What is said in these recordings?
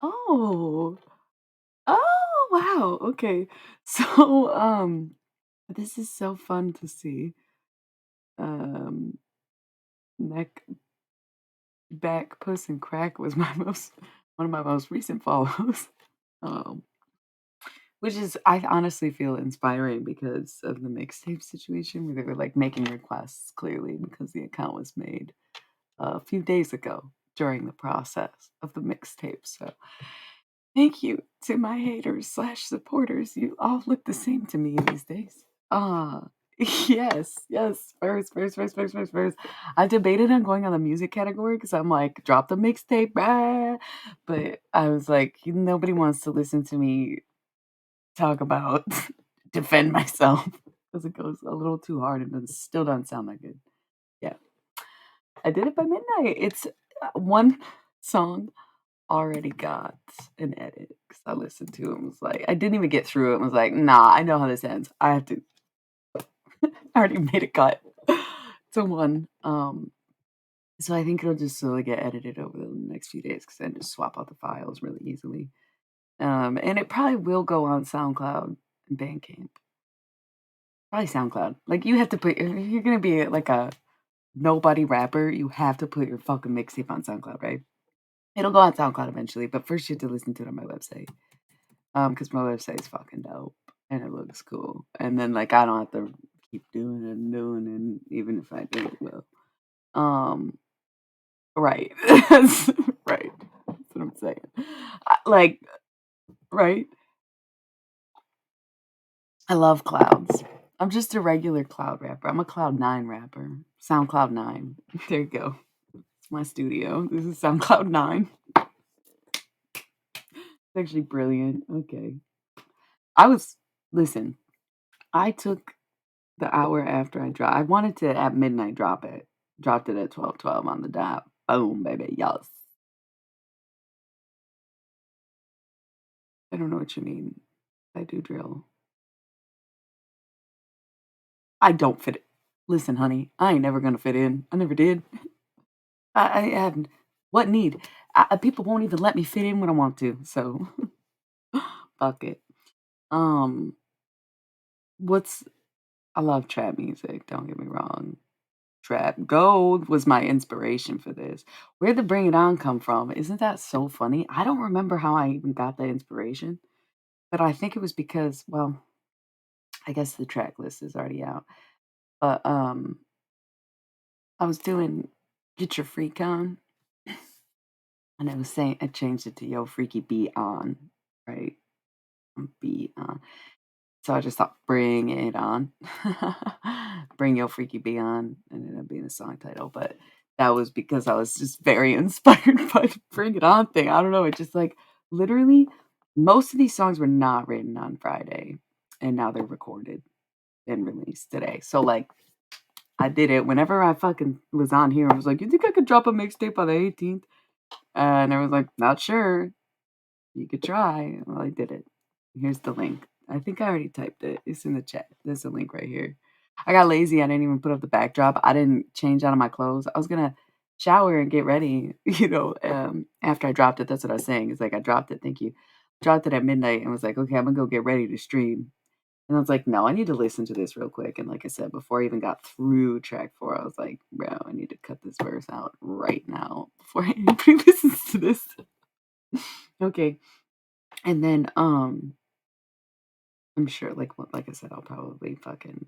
Oh. Oh, wow. Okay. So, this is so fun to see. Um, Neck, Back, Puss, and Crack was my most one of my most recent follows. Um, which is I honestly feel inspiring because of the mixtape situation where they were like making requests clearly because the account was made a few days ago during the process of the mixtape. So thank you to my haters slash supporters. You all look the same to me these days. Ah, yes, yes. First. I debated on going on the music category because I'm like, drop the mixtape, but I was like, nobody wants to listen to me talk about defend myself because it goes a little too hard and it still doesn't sound that good. Yeah, I did it by midnight. It's one song already got an edit because I listened to it and was like, I didn't even get through it and was like, nah, I know how this ends. I have to, I already made a cut to one. So I think it'll just slowly get edited over the next few days because then just swap out the files really easily. And it probably will go on SoundCloud and Bandcamp. Probably SoundCloud. Like you have to put, if you're gonna be like a nobody rapper, you have to put your fucking mixtape on SoundCloud, right? It'll go on SoundCloud eventually, but first you have to listen to it on my website. Because my website's fucking dope and it looks cool. And then like I don't have to keep doing it and doing it, and even if I do, it will. Um, right, right. That's what I'm saying. Like, right. I love clouds. I'm just a regular cloud rapper. I'm a Cloud 9 rapper. SoundCloud 9. There you go. It's my studio. This is SoundCloud 9. It's actually brilliant. Okay. I was listen. I took the hour after I wanted to at midnight drop it. Dropped it at 12:12 on the dot. Boom, baby. Yes. I don't know what you mean. I do drill. I don't fit it. Listen, honey, I ain't never gonna fit in. I never did. I have what need? People won't even let me fit in when I want to. So fuck it. Um, what's I love trap music. Don't get me wrong. Trap Gold was my inspiration for this. Where'd the Bring It On come from? Isn't that so funny? I don't remember how I even got the inspiration, but I think it was because, well, I guess the track list is already out. But I was doing Get Your Freak On, and I was saying I changed it to Yo Freaky Be On, right? Be On. So I just thought, bring it on. Bring Yo Freaky Be On ended up being the song title, but that was because I was just very inspired by the Bring It On thing. I don't know. It just like literally most of these songs were not written on Friday and now they're recorded and released today. So like I did it whenever I fucking was on here. I was like, you think I could drop a mixtape on the 18th? And I was like, not sure. You could try. Well, I did it. Here's the link. I think I already typed it. It's in the chat. There's a link right here. I got lazy. I didn't even put up the backdrop. I didn't change out of my clothes. I was gonna shower and get ready, after I dropped it. That's what I was saying. It's like I dropped it, thank you. Dropped it at midnight and was like, okay, I'm gonna go get ready to stream. And I was like, no, I need to listen to this real quick. And like I said, before I even got through track 4, I was like, bro, I need to cut this verse out right now before anybody listens to this. Okay. And then I'm sure like I said, I'll probably fucking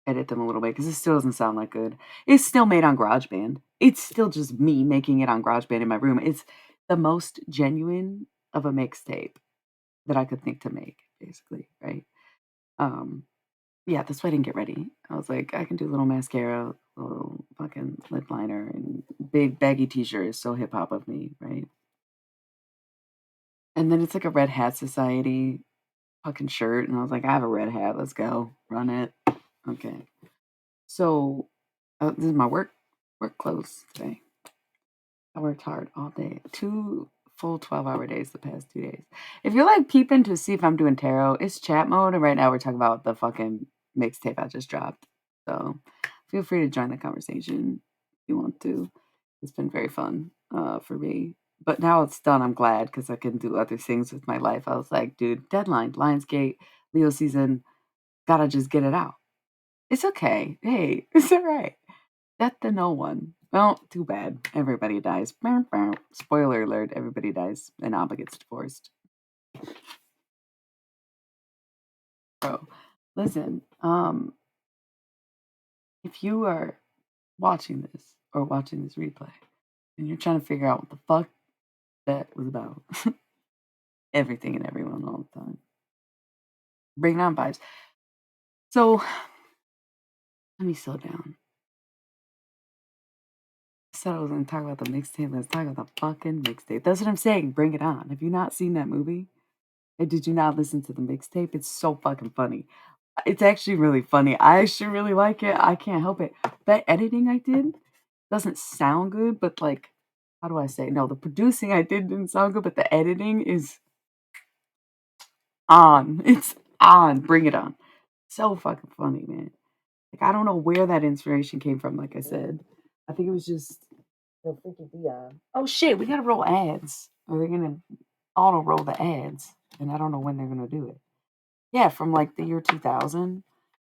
edit them a little bit because it still doesn't sound that good. It's still made on GarageBand. It's still just me making it on GarageBand in my room. It's the most genuine of a mixtape that I could think to make, basically, right? Um, yeah, that's why I didn't get ready. I was like, I can do a little mascara, a little fucking lip liner, and big baggy t-shirt is so hip hop of me, right? And then it's like a Red Hat Society fucking shirt, and I was like, I have a red hat. Let's go, run it. Okay. So this is my work clothes today. I worked hard all day. 2 full 12-hour days the past 2 days. If you're like peeping to see if I'm doing tarot, it's chat mode, and right now we're talking about the fucking mixtape I just dropped. So feel free to join the conversation if you want to. It's been very fun for me But now it's done, I'm glad because I can do other things with my life. I was like, "Dude, deadline, Lionsgate, Leo season, gotta just get it out." It's okay. Hey, it's alright. Death to no one. Well, too bad. Everybody dies. Bow, bow. Spoiler alert, everybody dies and Abba gets divorced. Bro, listen, if you are watching this or watching this replay and you're trying to figure out what the fuck that was about, everything and everyone all the time. Bring on vibes. So let me slow down. I said I was gonna talk about the mixtape. Let's talk about the fucking mixtape. That's what I'm saying. Bring it on. Have you not seen that movie? And did you not listen to the mixtape? It's so fucking funny. It's actually really funny. I actually really like it. I can't help it. That editing I did doesn't sound good, but like, how do I say? No, the producing I did didn't sound good, but the editing is on. It's on. Bring it on. So fucking funny, man. Like, I don't know where that inspiration came from, like I said. I think it was just the freaking Dion. Oh shit, we gotta roll ads. Or they're gonna auto roll the ads. And I don't know when they're gonna do it. Yeah, from like the year 2000.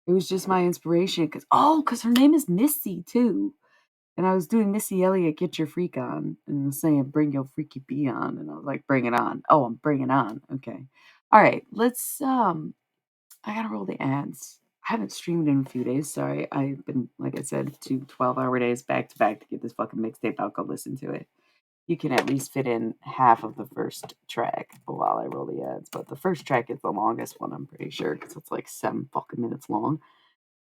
It was just my inspiration because her name is Missy too. And I was doing Missy Elliott, Get Your Freak On. And I was saying, Bring Your Freaky Bee On. And I was like, Bring it on. Oh, I'm bringing on. Okay. All right, I gotta roll the ads. I haven't streamed in a few days. Sorry. I've been, like I said, 2 12-hour days back to back to get this fucking mixtape out. Go listen to it. You can at least fit in half of the first track while I roll the ads. But the first track is the longest one, I'm pretty sure, because it's like 7 fucking minutes long.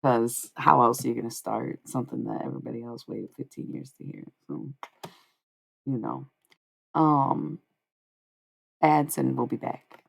Because how else are you going to start something that everybody else waited 15 years to hear? So, you know. Um, ads, and we'll be back.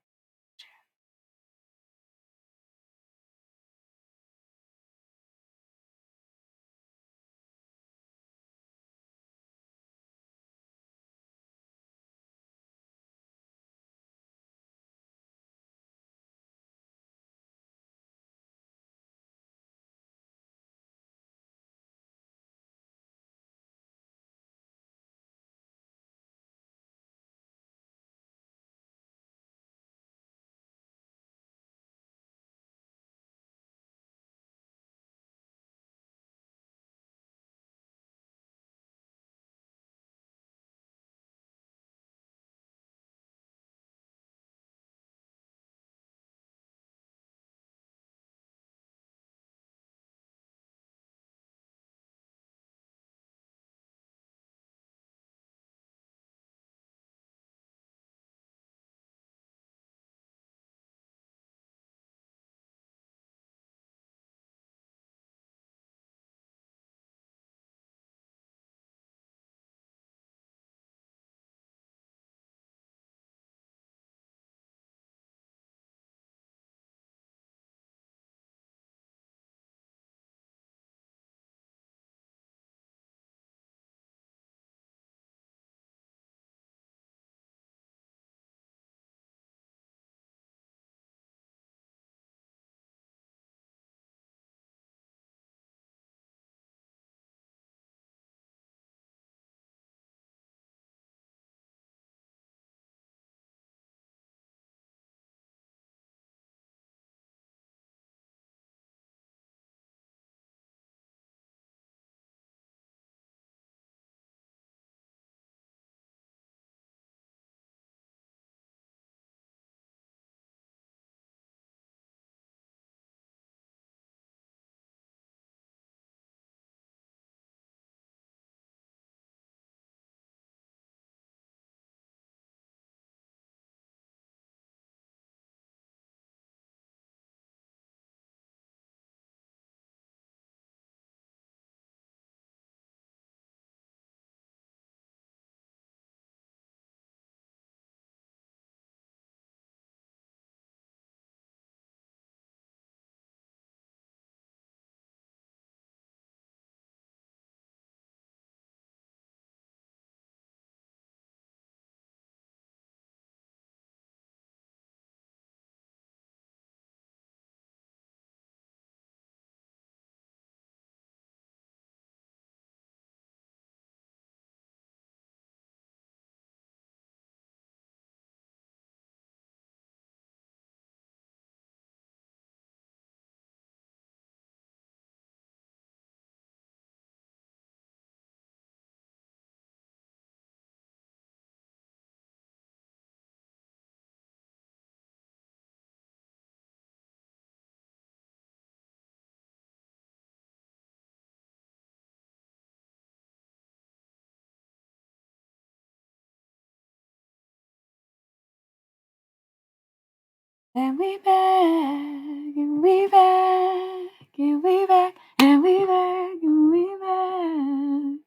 And we back, and we back, and we back, and we back, and we back.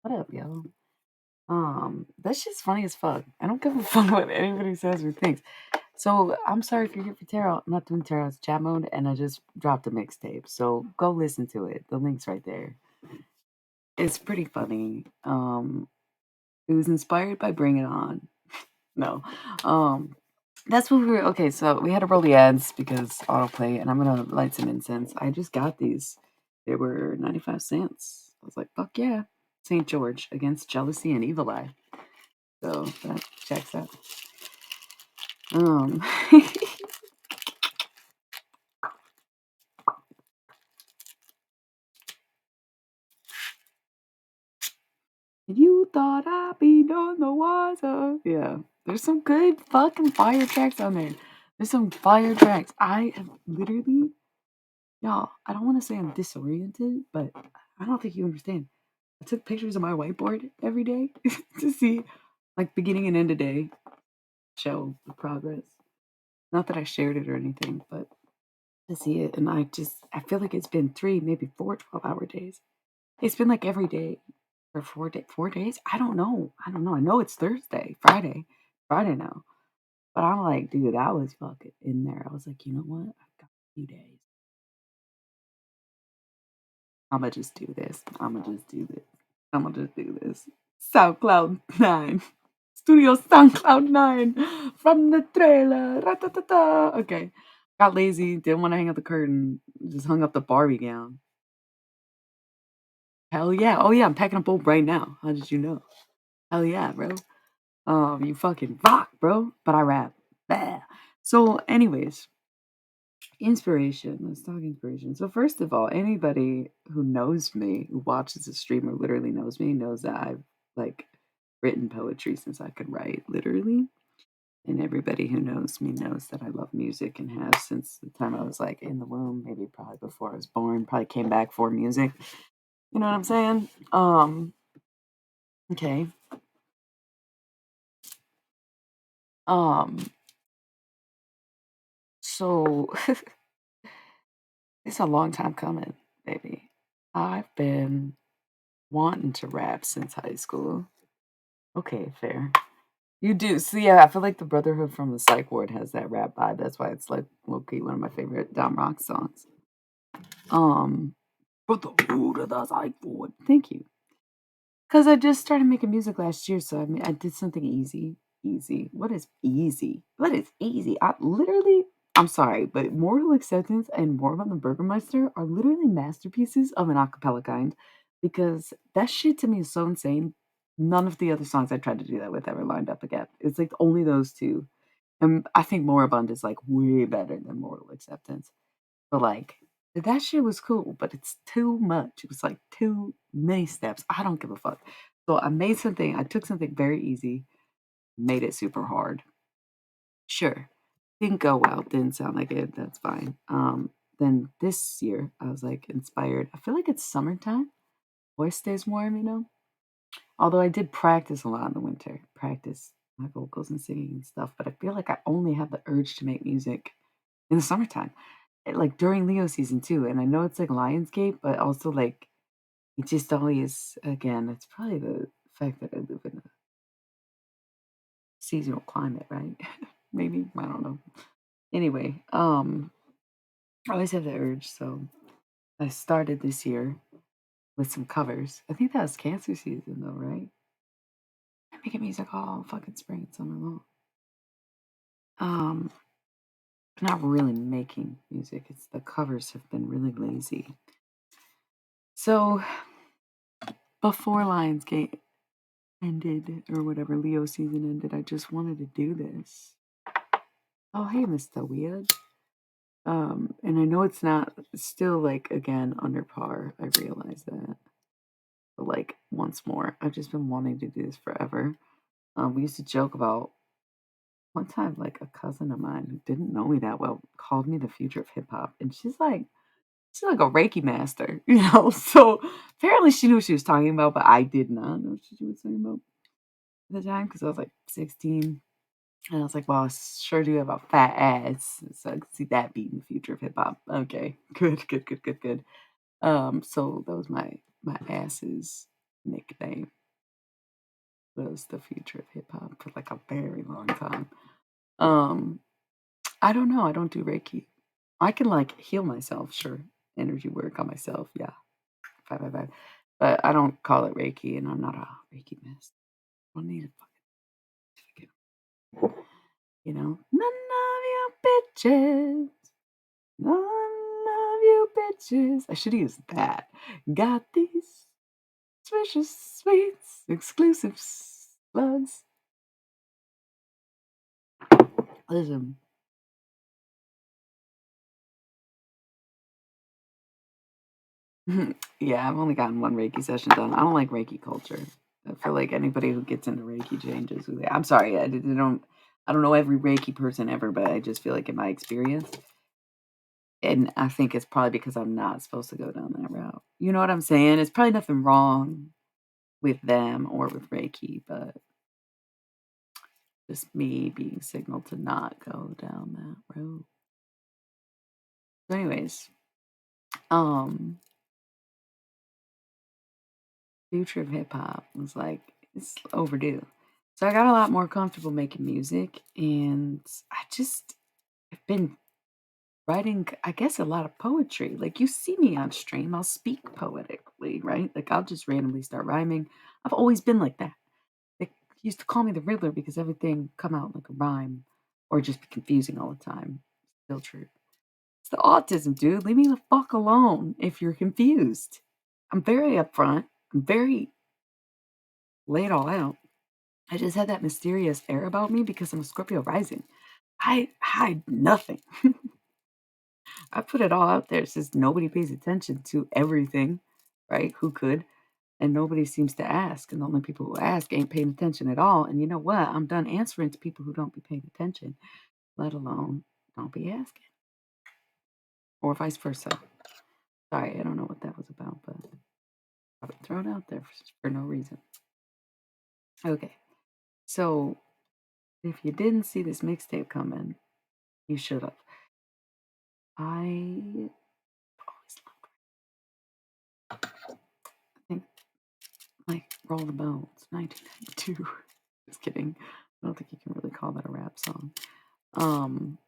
What up, yo? That shit's funny as fuck. I don't give a fuck what anybody says or thinks. So I'm sorry if you're here for tarot. I'm not doing tarot. It's chat mode, and I just dropped a mixtape. So go listen to it. The link's right there. It's pretty funny. It was inspired by Bring It On. No. Um, that's what we were okay, so we had to roll the ads because autoplay, and I'm gonna light some incense. I just got these. They were 95 cents. I was like, fuck yeah. St. George against jealousy and evil eye. So that checks out. Um You thought I'd be none the wiser. Yeah. There's some good fucking fire tracks on there. There's some fire tracks. I am literally y'all, I don't want to say I'm disoriented, but I don't think you understand. I took pictures of my whiteboard every day to see, like, beginning and end of day, show the progress. Not that I shared it or anything, but to see it. And I feel like it's been three, maybe 4 12-hour days. It's been like every day for 4 days. I don't know. I don't know. I know it's Thursday, Friday now. But I'm like, dude, I was fucking in there. I was like, you know what? I've got a few days. I'ma just do this. I'ma just do this. I'ma just do this. SoundCloud 9. Studio SoundCloud 9 from the trailer. Ra-ta-ta-ta. Okay. Got lazy, didn't want to hang up the curtain. Just hung up the Barbie gown. Hell yeah. Oh yeah, I'm packing up bold right now. How did you know? Hell yeah, bro. You fucking rock, bro. But I rap. Bah. So, anyways, inspiration. Let's talk inspiration. So first of all, anybody who knows me, who watches the stream or literally knows me, knows that I've like written poetry since I could write, literally. And everybody who knows me knows that I love music and have since the time I was like in the womb, maybe probably before I was born, probably came back for music. You know what I'm saying? Okay. Um, so it's a long time coming, baby. I've been wanting to rap since high school. Okay, fair. You do. So yeah, I feel like the Brotherhood from the Psych Ward has that rap vibe. That's why it's like low-key one of my favorite Dom Rock songs. Um, Brotherhood of the Psych Ward. Thank you. Because I just started making music last year, so I mean, I did something easy. Easy. What is easy? What is easy? I'm sorry, but Mortal Acceptance and War on the Burgermeister are literally masterpieces of an acapella kind because that shit to me is so insane. None of the other songs I tried to do that with ever lined up again. It's like only those two. And I think Moribund is like way better than Mortal Acceptance. But like that shit was cool, but it's too much. It was like too many steps. I don't give a fuck. So I took something very easy, made it super hard. Sure. Didn't go well, didn't sound like it. That's fine. Then this year I was like inspired. I feel like it's summertime. Voice stays warm, you know? Although I did practice a lot in the winter, practice my vocals and singing and stuff, but I feel like I only have the urge to make music in the summertime. Like during Leo season too. And I know it's like Lionsgate, but also like it just always again, it's probably the fact that I live in a seasonal climate, right? Maybe. I don't know. Anyway, I always have the urge, so I started this year with some covers. I think that was Cancer season though, right? I'm making music all fucking spring and summer long. Um, not really making music. It's the covers have been really lazy. So before Lionsgate ended or whatever Leo season ended, I just wanted to do this. Oh hey, Mr. Weird. And I know it's not still like again under par. I realize that. But like once more, I've just been wanting to do this forever. We used to joke about one time, like a cousin of mine who didn't know me that well called me the future of hip hop, and she's like a Reiki master, you know. So apparently she knew what she was talking about, but I did not know what she was talking about at the time because I was like 16. And I was like, well, I sure do have a fat ass. So I could see that being the future of hip hop. Okay. Good, good, good, good, good. So that was my ass's nickname, was the future of hip hop for like a very long time. Um, I don't know. I don't do Reiki. I can like heal myself, sure. Energy work on myself, yeah. 555. But I don't call it Reiki, and I'm not a Reiki master. I don't need a fucking certificate. You know? None of you bitches. None of you bitches. I should use that. Got these Swishes, sweets, exclusive slugs. Listen, yeah, I've only gotten one Reiki session done. I don't like Reiki culture. I feel like anybody who gets into Reiki changes who they. I'm sorry, I don't know every Reiki person ever, but I just feel like in my experience, and I think it's probably because I'm not supposed to go down that route. You know what I'm saying? It's probably nothing wrong with them or with Reiki, but just me being signaled to not go down that road. So anyways, um, future of hip hop was like, it's overdue. So I got a lot more comfortable making music, and I just have been writing, I guess, a lot of poetry. Like you see me on stream, I'll speak poetically, right? Like I'll just randomly start rhyming. I've always been like that. They used to call me the Riddler because everything come out like a rhyme or just be confusing all the time. Still true. It's the autism, dude. Leave me the fuck alone if you're confused. I'm very upfront. I'm very lay it all out. I just had that mysterious air about me because I'm a Scorpio rising. I hide nothing. I put it all out there since nobody pays attention to everything, right? Who could? And nobody seems to ask. And the only people who ask ain't paying attention at all. And you know what? I'm done answering to people who don't be paying attention, let alone don't be asking. Or vice versa. Sorry, I don't know what that was about, but I would throw it out there for no reason. Okay. So if you didn't see this mixtape coming, you should have. I think like Roll the Bones, 1992. Just kidding. I don't think you can really call that a rap song. Um,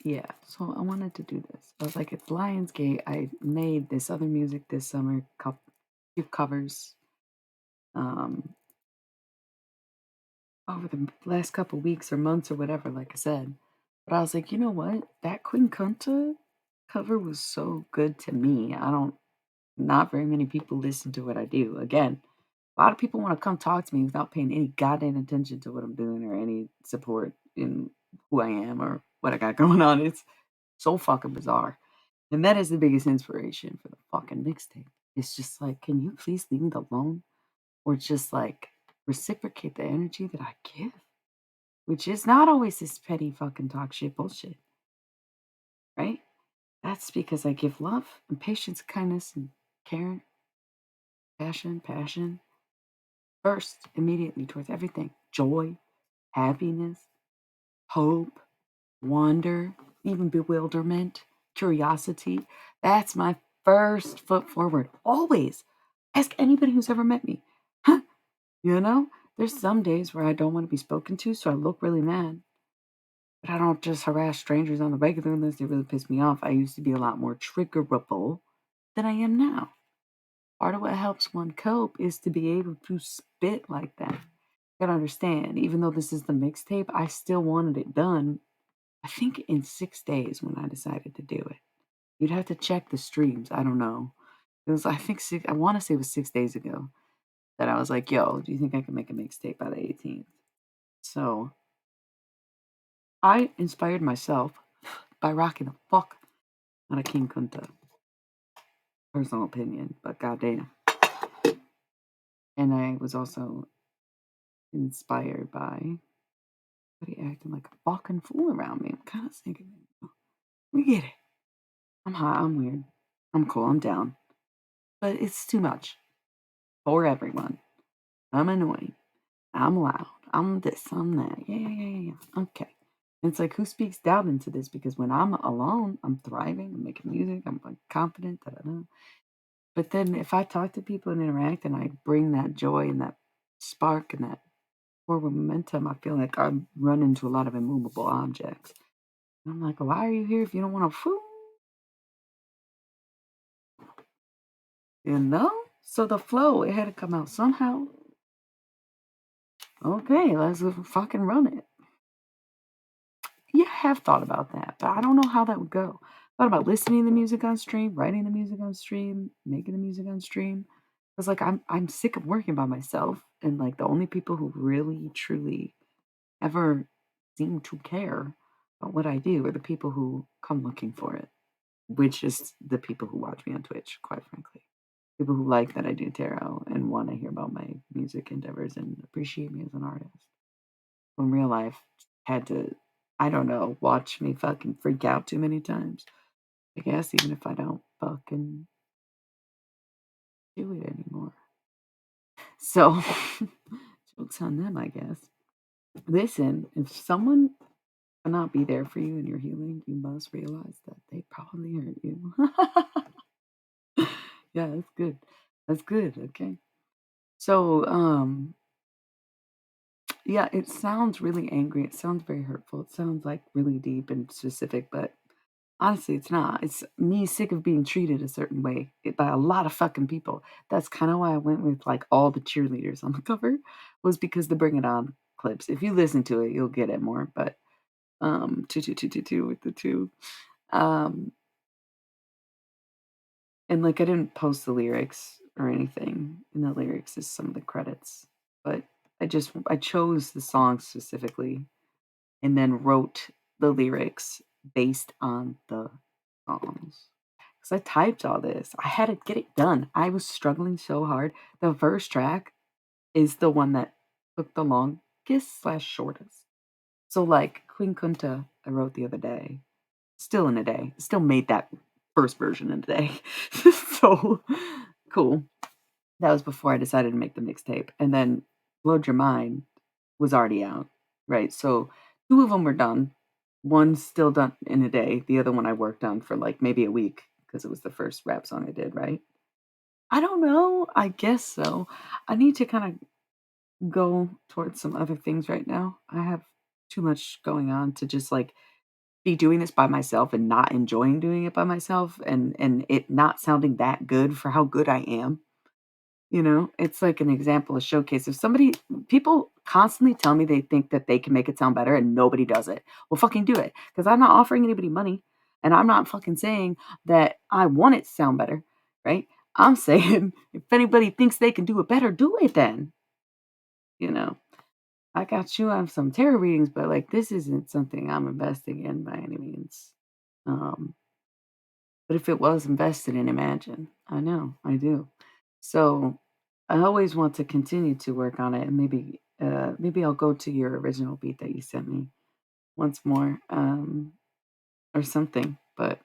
yeah, so I wanted to do this. I was like, it's Lionsgate. I made this other music this summer, few covers, um, over the last couple weeks or months or whatever, like I said. But I was like, you know what? That Queen Kunta cover was so good to me. Not very many people listen to what I do. Again, a lot of people want to come talk to me without paying any goddamn attention to what I'm doing or any support in who I am or what I got going on. It's so fucking bizarre. And that is the biggest inspiration for the fucking mixtape. It's just like, can you please leave me alone? Or just like reciprocate the energy that I give? Which is not always this petty fucking talk shit bullshit, right? That's because I give love and patience, kindness, and care, passion first, immediately towards everything. Joy, happiness, hope, wonder, even bewilderment, curiosity. That's my first foot forward. Always. Ask anybody who's ever met me. Huh? You know, there's some days where I don't want to be spoken to, so I look really mad. But I don't just harass strangers on the regular unless they really piss me off. I used to be a lot more triggerable than I am now. Part of what helps one cope is to be able to spit like that. You gotta understand, even though this is the mixtape, I still wanted it done, I think in 6 days when I decided to do it. You'd have to check the streams. I don't know. It was, I think, I want to say it was 6 days ago that I was like, yo, do you think I can make a mixtape by the 18th? So I inspired myself by rocking the fuck out of King Kunta. Personal opinion, but goddamn. And I was also inspired by somebody acting like a fucking fool around me. I'm kind of thinking, we get it. I'm hot, I'm weird, I'm cool, I'm down. But it's too much for everyone. I'm annoying. I'm loud. I'm this. I'm that. Yeah, yeah, yeah, yeah, yeah. Okay. And it's like, who speaks doubt into this? Because when I'm alone, I'm thriving. I'm making music. I'm like confident. Da, da, da. But then if I talk to people and interact and I bring that joy and that spark and that forward momentum, I feel like I run into a lot of immovable objects. And I'm like, why are you here if you don't want to fool? You know? So the flow, it had to come out somehow. Okay, let's fucking run it. Yeah, I have thought about that, but I don't know how that would go. Thought about listening to the music on stream, writing the music on stream, making the music on stream. Cause like I'm sick of working by myself, and like the only people who really truly ever seem to care about what I do are the people who come looking for it, which is the people who watch me on Twitch, quite frankly. People who like that I do tarot and want to hear about my music endeavors and appreciate me as an artist. In real life, had to, I don't know, watch me fucking freak out too many times. I guess even if I don't fucking do it anymore. So, jokes on them, I guess. Listen, if someone cannot be there for you in your healing, you must realize that they probably hurt you. Yeah, that's good. That's good. Okay. So, yeah, it sounds really angry. It sounds very hurtful. It sounds like really deep and specific, but honestly, it's not. It's me sick of being treated a certain way by a lot of fucking people. That's kind of why I went with like all the cheerleaders on the cover was because the Bring It On clips. If you listen to it, you'll get it more. But two with the two. Um, and like I didn't post the lyrics or anything. And the lyrics is some of the credits, but I chose the song specifically and then wrote the lyrics based on the songs. Because I typed all this. I had to get it done. I was struggling so hard. The first track is the one that took the longest slash shortest. So like Queen Kunta, I wrote the other day. Still in a day. Still made that first version in a day. So cool. That was before I decided to make the mixtape. And then Blowed Your Mind was already out, right? So two of them were done. One's still done in a day. The other one I worked on for like maybe a week because it was the first rap song I did, right? I don't know. I guess so. I need to kind of go towards some other things right now. I have too much going on to just like be doing this by myself and not enjoying doing it by myself and it not sounding that good for how good I am. You know, it's like an example, a showcase. If somebody people constantly tell me they think that they can make it sound better and nobody does it. Well, fucking do it. Because I'm not offering anybody money. And I'm not fucking saying that I want it to sound better. Right? I'm saying if anybody thinks they can do it better, do it then. You know. I got you on some tarot readings, but like this isn't something I'm investing in by any means. Um, but if it was invested in, imagine. I know, I do. So I always want to continue to work on it, and maybe I'll go to your original beat that you sent me once more, or something. But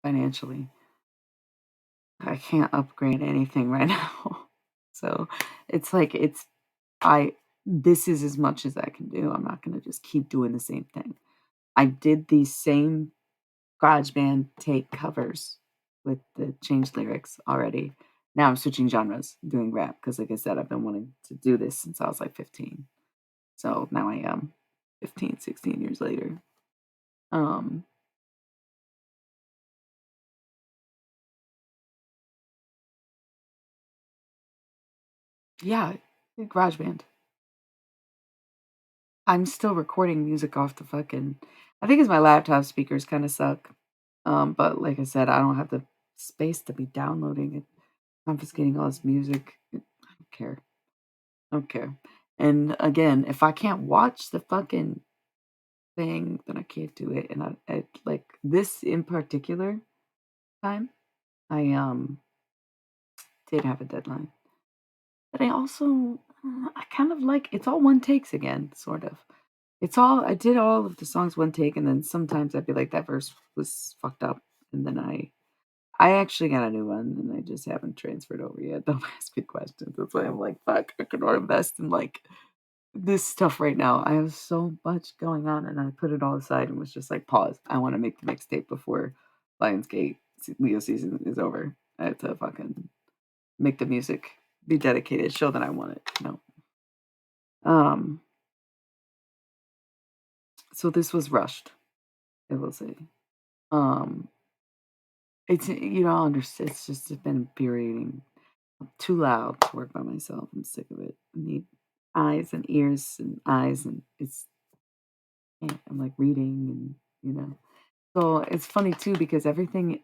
financially, I can't upgrade anything right now. So it's like I this is as much as I can do. I'm not gonna just keep doing the same thing. I did these same GarageBand take covers with the changed lyrics already. Now I'm switching genres, doing rap because, like I said, I've been wanting to do this since I was like 15. So now I am 15, 16 years later. Um, yeah, GarageBand. I'm still recording music off the fucking. I think it's my laptop speakers kind of suck. But like I said, I don't have the space to be downloading it, confiscating all this music. I don't care. I don't care. And again, if I can't watch the fucking thing, then I can't do it. And I like this in particular time, I did have a deadline. But I also I kind of like it's all one takes again, sort of. It's all I did all of the songs one take, and then sometimes I'd be like, that verse was fucked up. And then I actually got a new one, and I just haven't transferred over yet. Don't ask me questions. That's why I'm like, "Fuck, I could not invest in, like, this stuff right now." I have so much going on, and I put it all aside and was just like, "Pause. I wanna make the mixtape before Lionsgate Leo season is over. I have to fucking make the music, be dedicated, show that I want it," you know? Um, so this was rushed, I will say. Um, it's it's just been infuriating. I'm too loud to work by myself. I'm sick of it. I need eyes and ears and eyes, and I'm like reading and. So it's funny too because everything,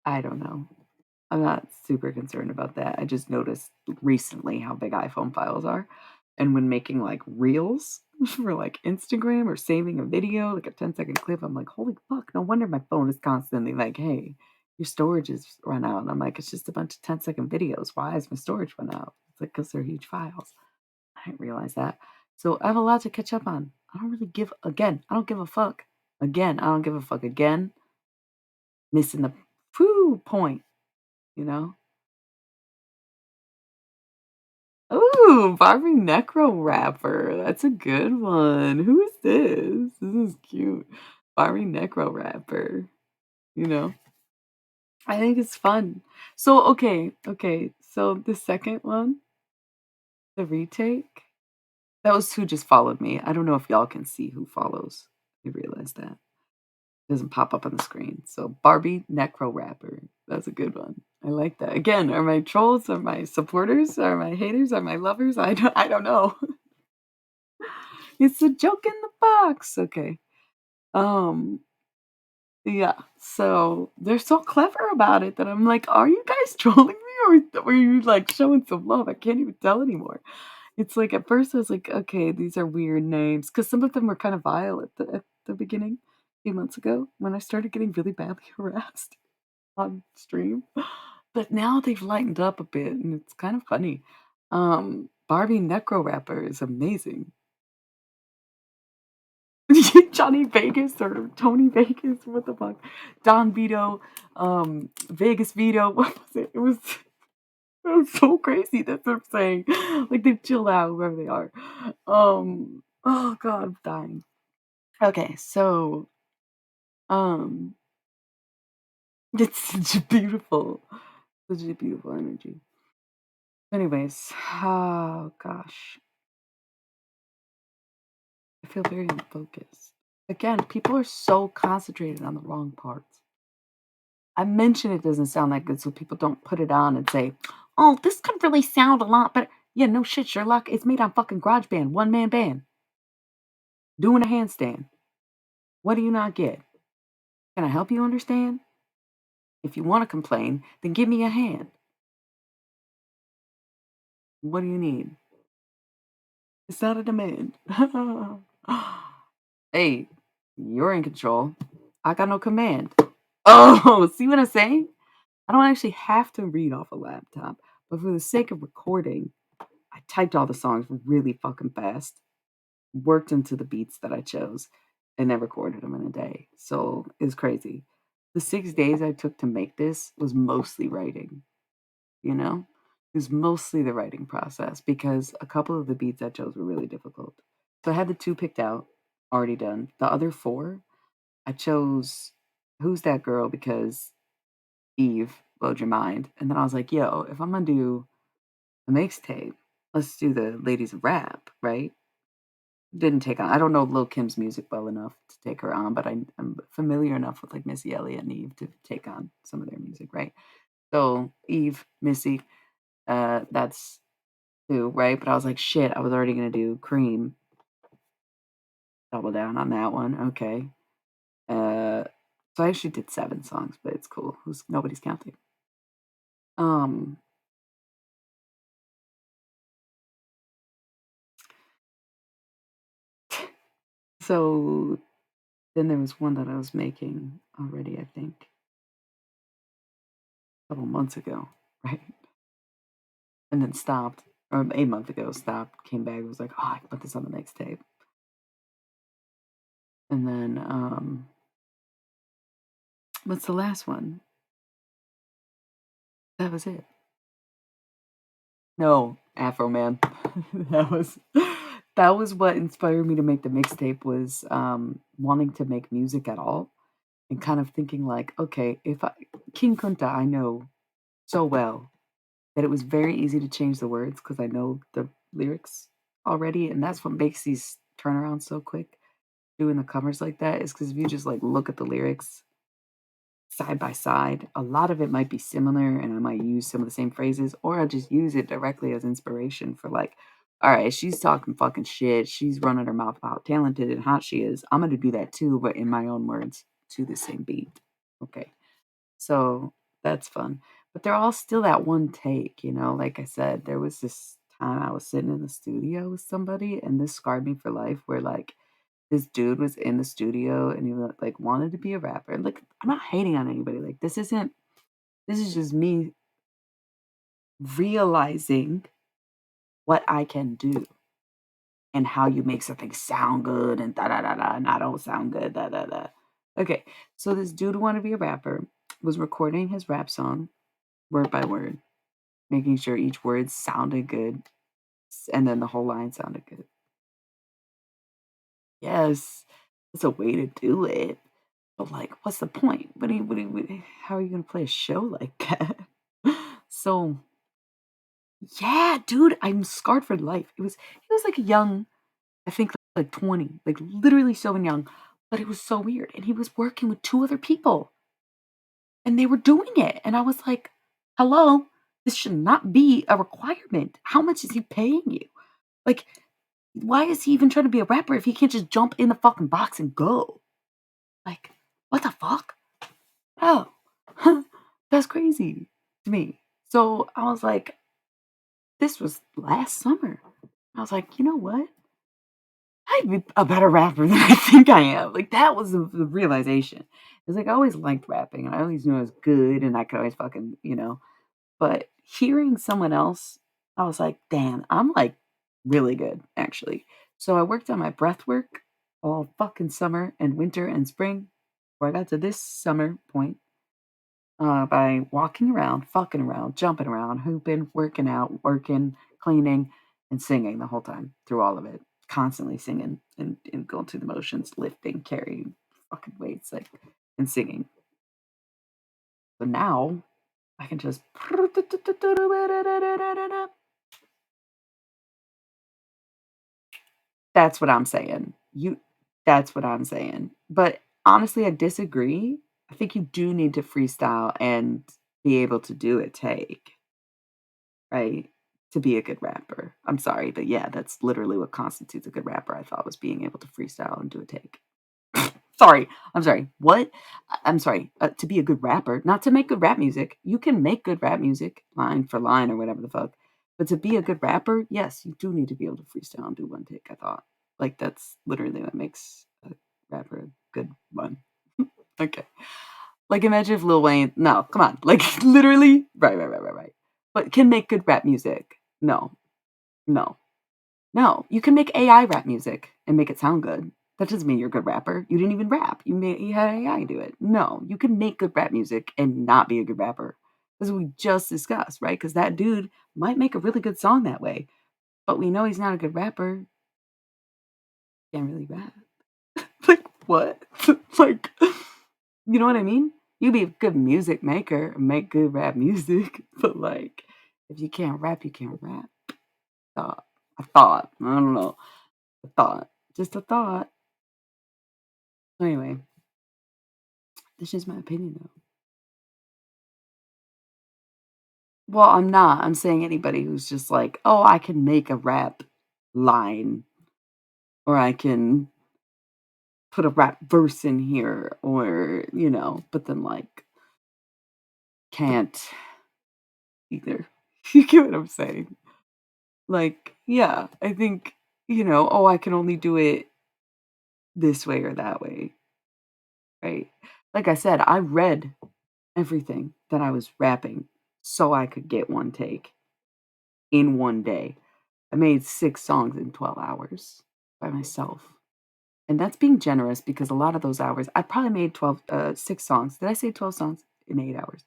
I don't know. I'm not super concerned about that. I just noticed recently how big iPhone files are. And when making like reels for like Instagram or saving a video, like a 10-second clip, I'm like, holy fuck, no wonder my phone is constantly like, hey, your storage is run out. And I'm like, it's just a bunch of 10-second videos. Why is my storage run out? It's like, because they're huge files. I didn't realize that. So I have a lot to catch up on. I don't give a fuck. Again, I don't give a fuck. Again, missing the point, you know? Ooh, Barbie Necro Rapper. That's a good one. Who is this? This is cute. Barbie Necro Rapper. You know? I think it's fun. So, okay. So the second one, the retake, that was who just followed me. I don't know if y'all can see who follows. I realized that. It doesn't pop up on the screen. So Barbie Necro Rapper. That's a good one. I like that. Again, are my trolls, are my supporters, are my haters, are my lovers? I don't know. It's a joke in the box. Okay. Um, yeah. So they're so clever about it that I'm like, are you guys trolling me or were you like showing some love? I can't even tell anymore. It's like at first I was like, okay, these are weird names because some of them were kind of vile at the beginning, a few months ago when I started getting really badly harassed on stream. But now they've lightened up a bit and it's kind of funny. Barbie Necro Rapper is amazing. Johnny Vegas or Tony Vegas, what the fuck? Don Vito, Vegas Vito, what was it? It was so crazy. That's what I'm saying. Like they've chilled out, whoever they are. Oh god, I'm dying. Okay, so um, it's such a beautiful energy. Anyways, oh gosh, I feel very unfocused. Again, people are so concentrated on the wrong parts. I mention it doesn't sound that good so people don't put it on and say, "Oh, this could really sound a lot better." Yeah, no shit, Sherlock. It's made on fucking GarageBand, one-man band, doing a handstand. What do you not get? Can I help you understand? If you want to complain, then give me a hand. What do you need? It's not a demand. Hey, you're in control. I got no command. Oh, see what I'm saying? I don't actually have to read off a laptop, but for the sake of recording, I typed all the songs really fucking fast, worked into the beats that I chose, and then recorded them in a day. So it's crazy. The 6 days I took to make this was mostly writing, you know? It was mostly the writing process because a couple of the beats I chose were really difficult. So I had the two picked out, already done. The other four, I chose Who's That Girl because Eve blowed your mind. And then I was like, yo, if I'm gonna do a mixtape, let's do the ladies of rap, right? Didn't take on. I don't know Lil Kim's music well enough to take her on, but I'm familiar enough with like Missy Elliott and Eve to take on some of their music, right? So Eve, Missy, that's two, right? But I was like, shit, I was already gonna do Cream. Double down on that one. Okay. Uh, so I actually did 7 songs, but it's cool. Who's Nobody's counting. Um, so then there was one that I was making already, I think, a couple months ago, right? And then stopped, or a month ago, stopped, came back, was like, oh, I can put this on the mixtape. And then What's the last one? That was it. No, Afro Man. That was that was what inspired me to make the mixtape was, wanting to make music at all and kind of thinking like, "Okay, if I King Kunta, I know so well that it was very easy to change the words because I know the lyrics already, and that's what makes these turnarounds so quick, doing the covers like that is because if you just, like, look at the lyrics side by side. A lot of it might be similar, and I might use some of the same phrases, or I just use it directly as inspiration for like, all right, she's talking fucking shit. She's running her mouth about how talented and hot she is. I'm gonna do that too, but in my own words to the same beat. Okay. So that's fun. But they're all still that one take, you know. Like I said, there was this time I was sitting in the studio with somebody, and this scarred me for life where like this dude was in the studio and he like wanted to be a rapper. And like I'm not hating on anybody. Like this is just me realizing what I can do and how you make something sound good and da da da da and I don't sound good da da da. Okay, so this dude wanted to be a rapper, was recording his rap song word by word, making sure each word sounded good, and then the whole line sounded good. Yes, it's a way to do it. But, like, what's the point? How are you gonna play a show like that? So, yeah, dude, I'm scarred for life. He was, like, young, I think, like, 20, like, literally so young, but it was so weird, and he was working with 2 other people, and they were doing it, and I was like, "Hello? This should not be a requirement. How much is he paying you? Like, why is he even trying to be a rapper if he can't just jump in the fucking box and go? Like, what the fuck?" Oh, that's crazy to me. So I was like, this was last summer. I was like, you know what? I'd be a better rapper than I think I am. Like that was the realization. It's like I always liked rapping and I always knew I was good and I could always fucking, you know. But hearing someone else, I was like, damn, I'm like really good actually. So I worked on my breath work all fucking summer and winter and spring. Where I got to this summer point by walking around, fucking around, jumping around, hooping, working out, working, cleaning, and singing the whole time through all of it. Constantly singing and going through the motions, lifting, carrying fucking weights, like and singing. So now I can just that's what I'm saying. That's what I'm saying. But honestly, I disagree. I think you do need to freestyle and be able to do a take. Right? To be a good rapper. I'm sorry, but yeah, that's literally what constitutes a good rapper, I thought, was being able to freestyle and do a take. Sorry, I'm sorry. What? I'm sorry. To be a good rapper, not to make good rap music. You can make good rap music, line for line or whatever the fuck. But to be a good rapper, yes, you do need to be able to freestyle and do one take, I thought. Like, that's literally what makes a rapper a good one. Okay. Like, imagine if Lil Wayne no, come on, like, literally right. But can make good rap music. No, no, no. You can make AI rap music and make it sound good. That doesn't mean you're a good rapper. You didn't even rap. You had AI do it. No, you can make good rap music and not be a good rapper. As we just discussed, right? Because that dude might make a really good song that way, but we know he's not a good rapper. Can't really rap. Like, what? Like, you know what I mean? You be a good music maker and make good rap music, but like, if you can't rap, you can't rap. Thought. I thought. I don't know. A thought. Just a thought. Anyway, that's just my opinion though. Well, I'm not. I'm saying anybody who's just like, oh, I can make a rap line or I can put a rap verse in here or, you know, but then like can't either. You get what I'm saying? Like, yeah, I think, you know, oh, I can only do it this way or that way, right? Like I said, I read everything that I was rapping so I could get one take in one day. I made 6 songs in 12 hours by myself. And that's being generous because a lot of those hours I probably made 12 6 songs. Did I say 12 songs in 8 hours?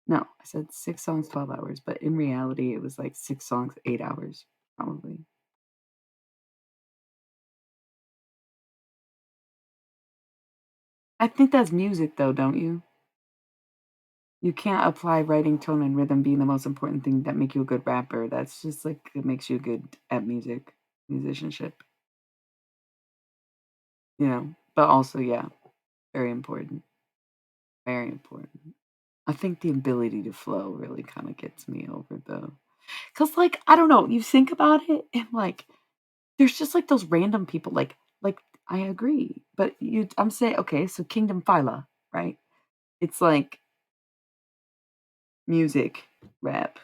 No, I said 6 songs, 12 hours, but in reality, it was like 6 songs, 8 hours, probably. I think that's music though, don't you? You can't apply writing, tone, and rhythm being the most important thing that make you a good rapper. That's just like it makes you good at music, musicianship, you know? But also, yeah, very important, very important. I think the ability to flow really kinda gets me over the, cause like, I don't know, you think about it and, like, there's just, like, those random people, like, I agree, but I'm saying okay, so Kingdom Phyla, right? It's like music, rap,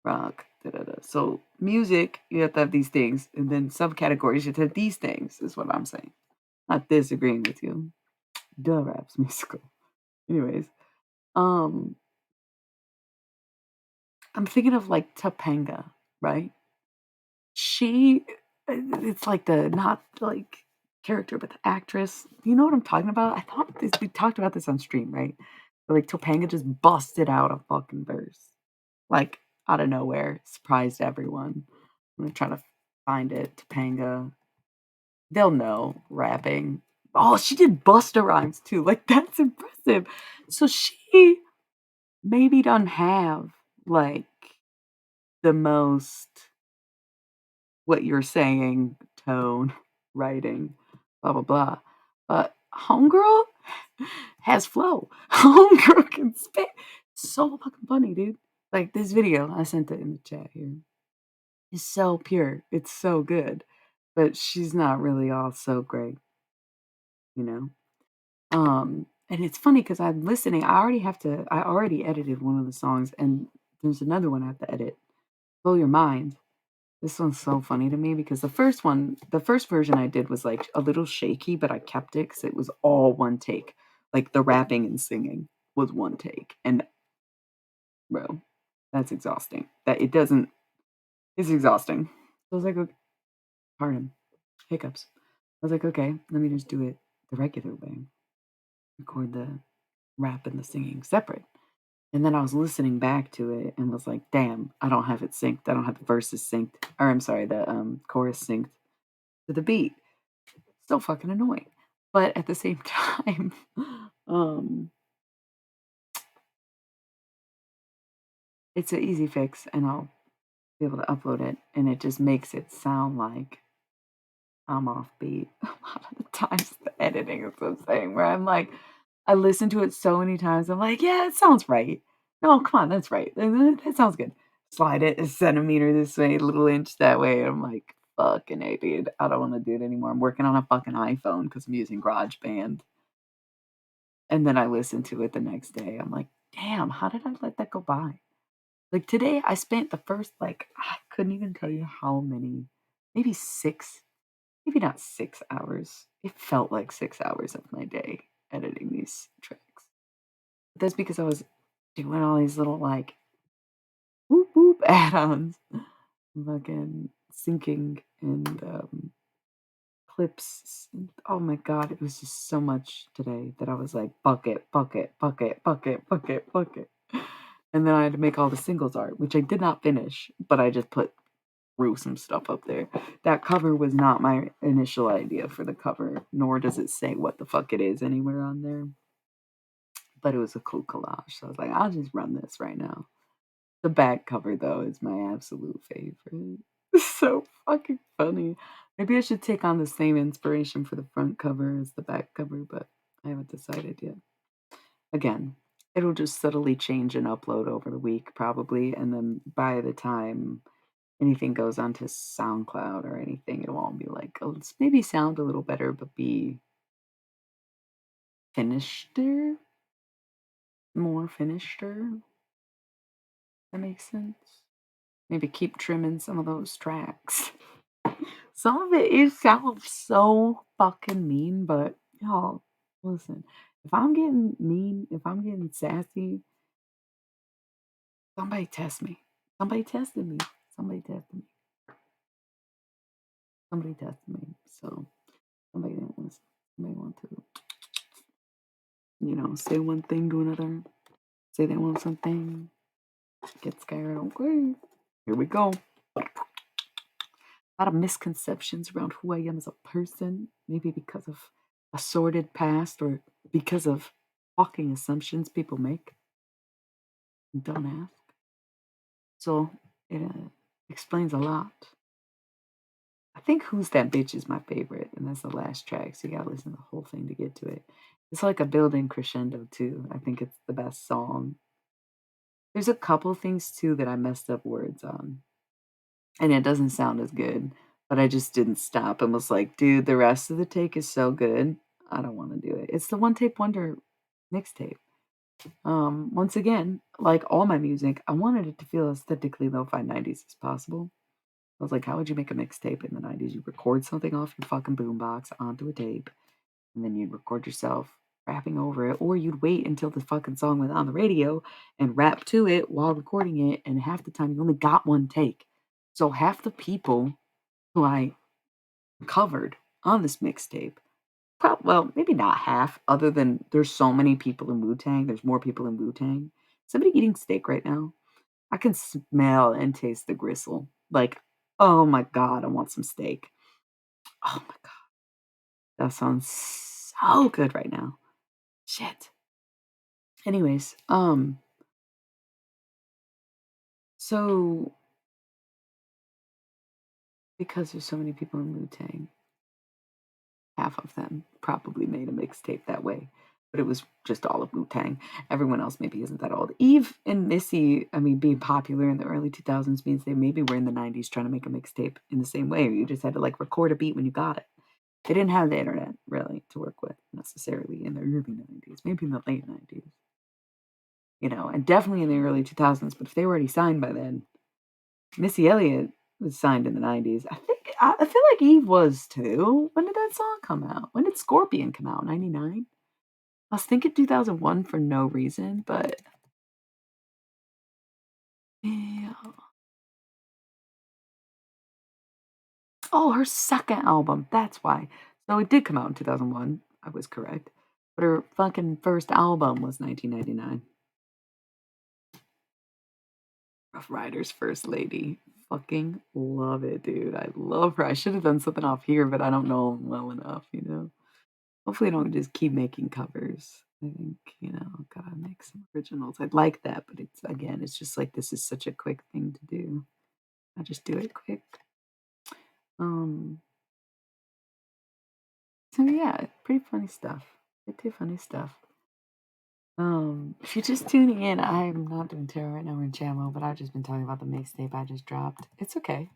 rock, da, da, da. So, music, you have to have these things, and then subcategories, you have to have these things, is what I'm saying. Not disagreeing with you. Duh, rap's musical. Anyways, um, I'm thinking of, like, Topanga, right? She it's like the not, like, character, but the actress. You know what I'm talking about? I thought this we talked about this on stream, right? But, like, Topanga just busted out a fucking verse, like, out of nowhere, surprised everyone. I'm gonna try to find it, Topanga. They'll know, rapping. Oh, she did Busta Rhymes too, like, that's impressive. So she maybe doesn't have, like, the most what you're saying, tone, writing, blah, blah, blah. But homegirl has flow. Homegirl can spit. So fucking funny, dude. Like this video, I sent it in the chat here. It's so pure. It's so good. But she's not really all so great, you know? And it's funny because I'm listening. I already edited one of the songs and there's another one I have to edit. Blow Your Mind. This one's so funny to me because the first version I did was, like, a little shaky, but I kept it because it was all one take. Like, the rapping and singing was one take, and, bro, that's exhausting. That it doesn't it's exhausting. So I was like, "Ok" pardon, hiccups. I was like, "Okay, let me just do it the regular way, record the rap and the singing separate." And then I was listening back to it and was like, "Damn, I don't have it synced. I don't have the verses synced." Or I'm sorry, the, chorus synced to the beat. So fucking annoying. But at the same time, um, it's an easy fix and I'll be able to upload it and it just makes it sound like I'm offbeat. A lot of the times the editing is what I'm saying, where I'm like, I listen to it so many times, I'm like, yeah, it sounds right. No, come on, that's right. That sounds good. Slide it a centimeter this way, a little inch that way. I'm like, fucking A, dude. I don't want to do it anymore. I'm working on a fucking iPhone because I'm using GarageBand. And then I listened to it the next day. I'm like, "Damn, how did I let that go by?" Like, today, I spent the first, like, I couldn't even tell you how many, maybe 6, maybe not 6 hours. It felt like 6 hours of my day editing these tracks. But that's because I was doing all these little, like, whoop whoop add-ons, fucking syncing and, clips. Oh my god, it was just so much today that I was like, bucket, bucket, bucket, bucket, bucket, bucket. And then I had to make all the singles art, which I did not finish, but I just put threw some stuff up there. That cover was not my initial idea for the cover, nor does it say what the fuck it is anywhere on there. But it was a cool collage. So I was like, I'll just run this right now. The back cover though is my absolute favorite. So fucking funny. Maybe I should take on the same inspiration for the front cover as the back cover, but I haven't decided yet. Again, it'll just subtly change and upload over the week probably, and then by the time anything goes onto SoundCloud or anything, it won't be like, oh, let's maybe sound a little better, but be finisheder, more finisheder. That makes sense. Maybe keep trimming some of those tracks. Some of it sounds so fucking mean, but y'all, listen, if I'm getting mean, if I'm getting sassy, somebody test me. Somebody tested me. Somebody tested me. Somebody tested me. So Somebody didn't listen. Somebody want to, say one thing to another. Say they want something. Get scared. Okay. Here we go. A lot of misconceptions around who I am as a person, maybe because of a sordid past or because of fucking assumptions people make. Don't ask. So it explains a lot. I think Who's That Bitch is my favorite, and that's the last track, so you gotta listen to the whole thing to get to it. It's like a building crescendo, too. I think it's the best song. There's a couple things, too, that I messed up words on, and it doesn't sound as good, but I just didn't stop and was like, dude, the rest of the take is so good. I don't want to do it. It's the One Tape Wonder mixtape. Once again, like all my music, I wanted it to feel aesthetically lo-fi 90s as possible. I was like, how would you make a mixtape in the 90s? You record something off your fucking boombox onto a tape, and then you'd record yourself rapping over it, or you'd wait until the fucking song was on the radio and rap to it while recording it, and half the time you only got one take. So half the people who I covered on this mixtape, well, maybe not half, other than there's so many people in Wu-Tang, there's more people in Wu-Tang. Somebody eating steak right now? I can smell and taste the gristle. Like, oh my god, I want some steak. Oh my god, that sounds so good right now. Shit. Anyways, so because there's so many people in Wu-Tang, half of them probably made a mixtape that way. But it was just all of Wu-Tang. Everyone else maybe isn't that old. Eve and Missy, I mean, being popular in the early 2000s means they maybe were in the 90s trying to make a mixtape in the same way. You just had to like record a beat when you got it. They didn't have the internet really to work with necessarily in the early 90s, maybe in the late 90s, and definitely in the early 2000s. But if they were already signed by then, Missy Elliott was signed in the 90s. I feel like Eve was too. When did that song come out? When did Scorpion come out? 99? I was thinking 2001 for no reason, but yeah. Oh, her second album. That's why. So it did come out in 2001. I was correct. But her fucking first album was 1999. Rough Riders First Lady. Fucking love it, dude. I love her. I should have done something off here, but I don't know 'em well enough. Hopefully I don't just keep making covers. I think, gotta make some originals. I'd like that, but it's just like this is such a quick thing to do. I just do it quick. Um, so yeah, pretty funny stuff. Pretty funny stuff. If you're just tuning in, I'm not doing tarot right now. We're in Chamo, but I've just been talking about the mixtape I just dropped. It's okay.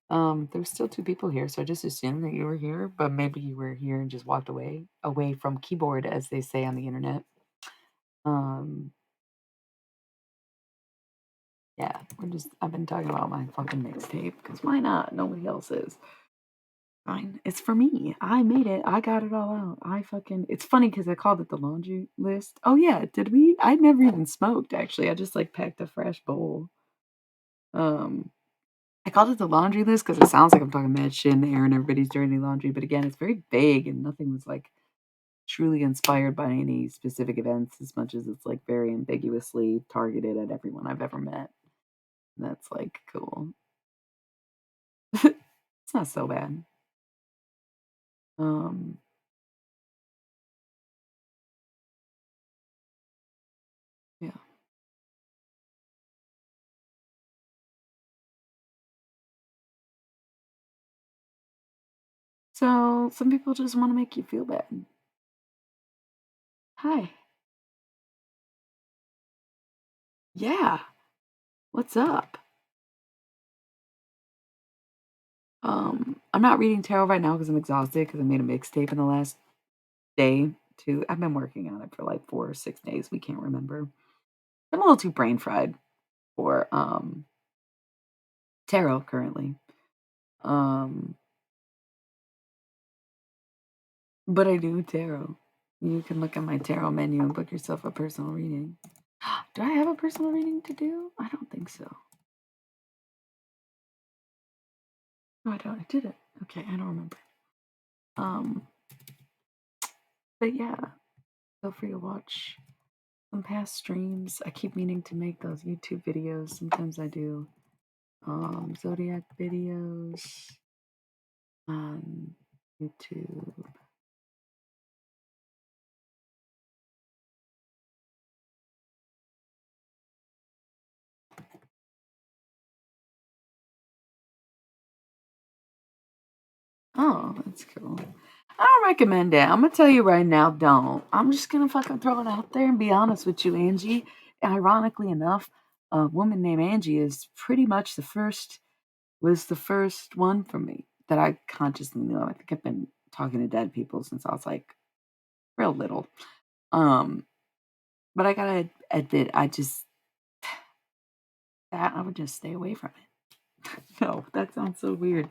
There's still two people here, so I just assumed that you were here, but maybe you were here and just walked away from keyboard, as they say on the internet. Um, yeah, I've been talking about my fucking mixtape, because why not? Nobody else is. Fine. It's for me. I made it. I got it all out. It's funny because I called it the laundry list. Oh yeah, did we? I never even smoked, actually. I just like packed a fresh bowl. Um, I called it the laundry list because it sounds like I'm talking mad shit in the air and everybody's dirty laundry, but again, it's very vague and nothing was like truly inspired by any specific events as much as it's like very ambiguously targeted at everyone I've ever met. And that's like cool. It's not so bad. Um, yeah. So some people just want to make you feel bad. Hi. Yeah. What's up? I'm not reading tarot right now because I'm exhausted because I made a mixtape in the last day. Too. I've been working on it for like 4 or 6 days. We can't remember. I'm a little too brain fried for tarot currently. Um, but I do tarot. You can look at my tarot menu and book yourself a personal reading. Do I have a personal reading to do? I don't think so. No, I don't. I did it. Okay, I don't remember. Um, but yeah, feel free to watch some past streams. I keep meaning to make those YouTube videos. Sometimes I do zodiac videos on YouTube. Oh, that's cool. I don't recommend it. I'm gonna tell you right now, don't. I'm just gonna fucking throw it out there and be honest with you, Angie. Ironically enough, a woman named Angie is pretty much was the first one for me that I consciously knew. I think I've been talking to dead people since I was like real little. Um, but I gotta admit, I would just stay away from it. No, that sounds so weird.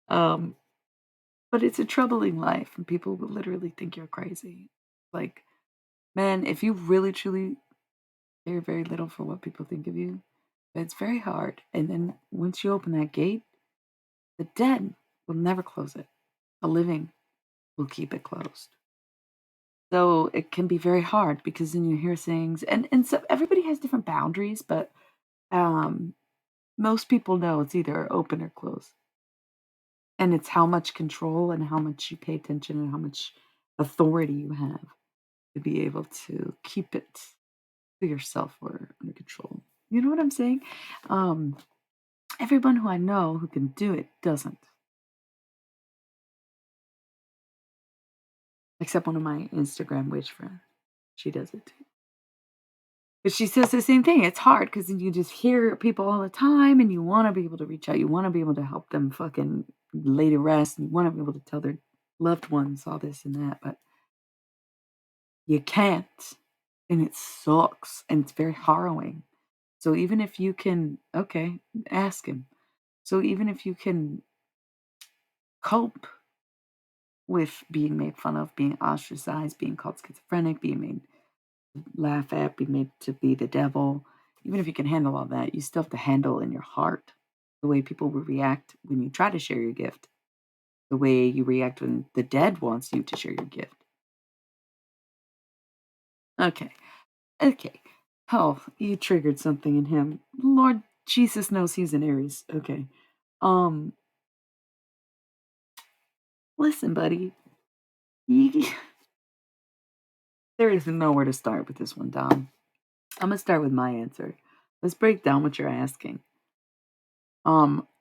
Um, but it's a troubling life, and people will literally think you're crazy. Like, man, if you really truly care very little for what people think of you, it's very hard. And then once you open that gate, the dead will never close it. The living will keep it closed. So it can be very hard because then you hear things, and so everybody has different boundaries, but um, most people know it's either open or closed, and it's how much control and how much you pay attention and how much authority you have to be able to keep it to yourself or under control. You know what I'm saying? Um, Everyone who I know who can do it doesn't, except one of my Instagram witch friends. She does it too. But she says the same thing. It's hard because you just hear people all the time and you want to be able to reach out. You want to be able to help them fucking lay to rest. And you want to be able to tell their loved ones all this and that. But you can't. And it sucks. And it's very harrowing. So even if you can, okay, ask him. So even if you can cope with being made fun of, being ostracized, being called schizophrenic, being made to laugh at, being made to be the devil, even if you can handle all that, you still have to handle in your heart the way people will react when you try to share your gift, the way you react when the dead wants you to share your gift. Okay. Okay. Oh, you triggered something in him. Lord Jesus knows he's an Aries. Okay. Um, Listen, buddy. You, there is nowhere to start with this one, Dom. I'm gonna start with my answer. Let's break down what you're asking.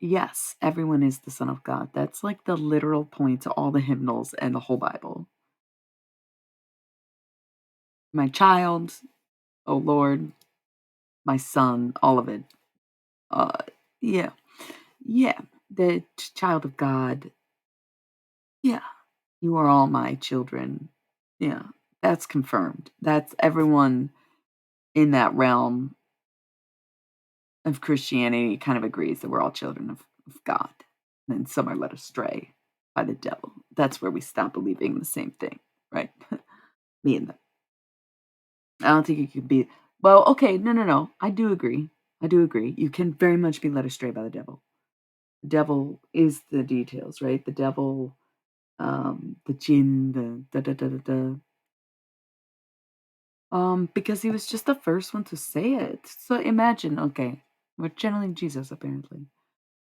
Yes, everyone is the son of God. That's like the literal point to all the hymnals and the whole Bible. My child, oh Lord, my son, all of it. Uh, yeah, yeah, the child of God. Yeah, you are all my children. Yeah, that's confirmed. That's everyone in that realm of Christianity kind of agrees that we're all children of God. And some are led astray by the devil. That's where we stop believing the same thing, right? Me and them. I don't think you could be. Well, okay, no, no, no. I do agree. I do agree. You can very much be led astray by the devil. The devil is the details, right? The devil, the jinn, the da da da da da. Because he was just the first one to say it. So imagine, okay, we're channeling Jesus apparently.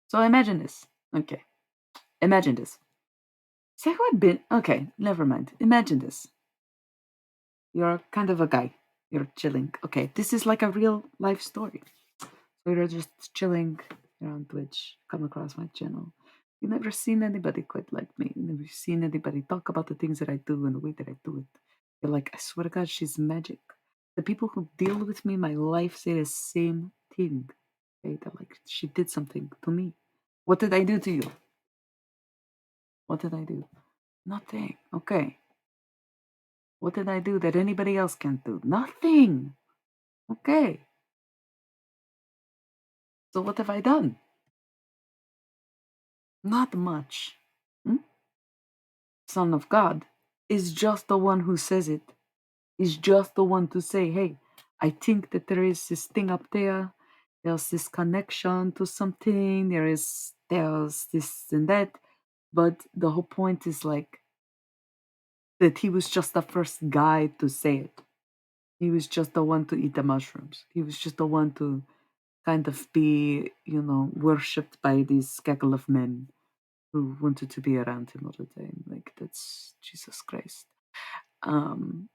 So imagine this. Okay, imagine this. Say who had been. Okay, never mind. Imagine this. You're kind of a guy. You're chilling. Okay, this is like a real life story. So you're just chilling. You're on Twitch. Come across my channel. You never seen anybody quite like me. You never seen anybody talk about the things that I do and the way that I do it. You're like, I swear to God, she's magic. The people who deal with me in my life say the same thing. Okay, they're like, she did something to me. What did I do to you? What did I do? Nothing. Okay. What did I do that anybody else can't do? Nothing. Okay. So what have I done? Not much. Hmm? Son of God is just the one who says it. Is just the one to say, hey, I think that there is this thing up there. There's this connection to something. There's this and that. But the whole point is like that he was just the first guy to say it. He was just the one to eat the mushrooms. He was just the one to kind of be, worshipped by these gaggle of men who wanted to be around him all the time. Like, that's Jesus Christ. Um,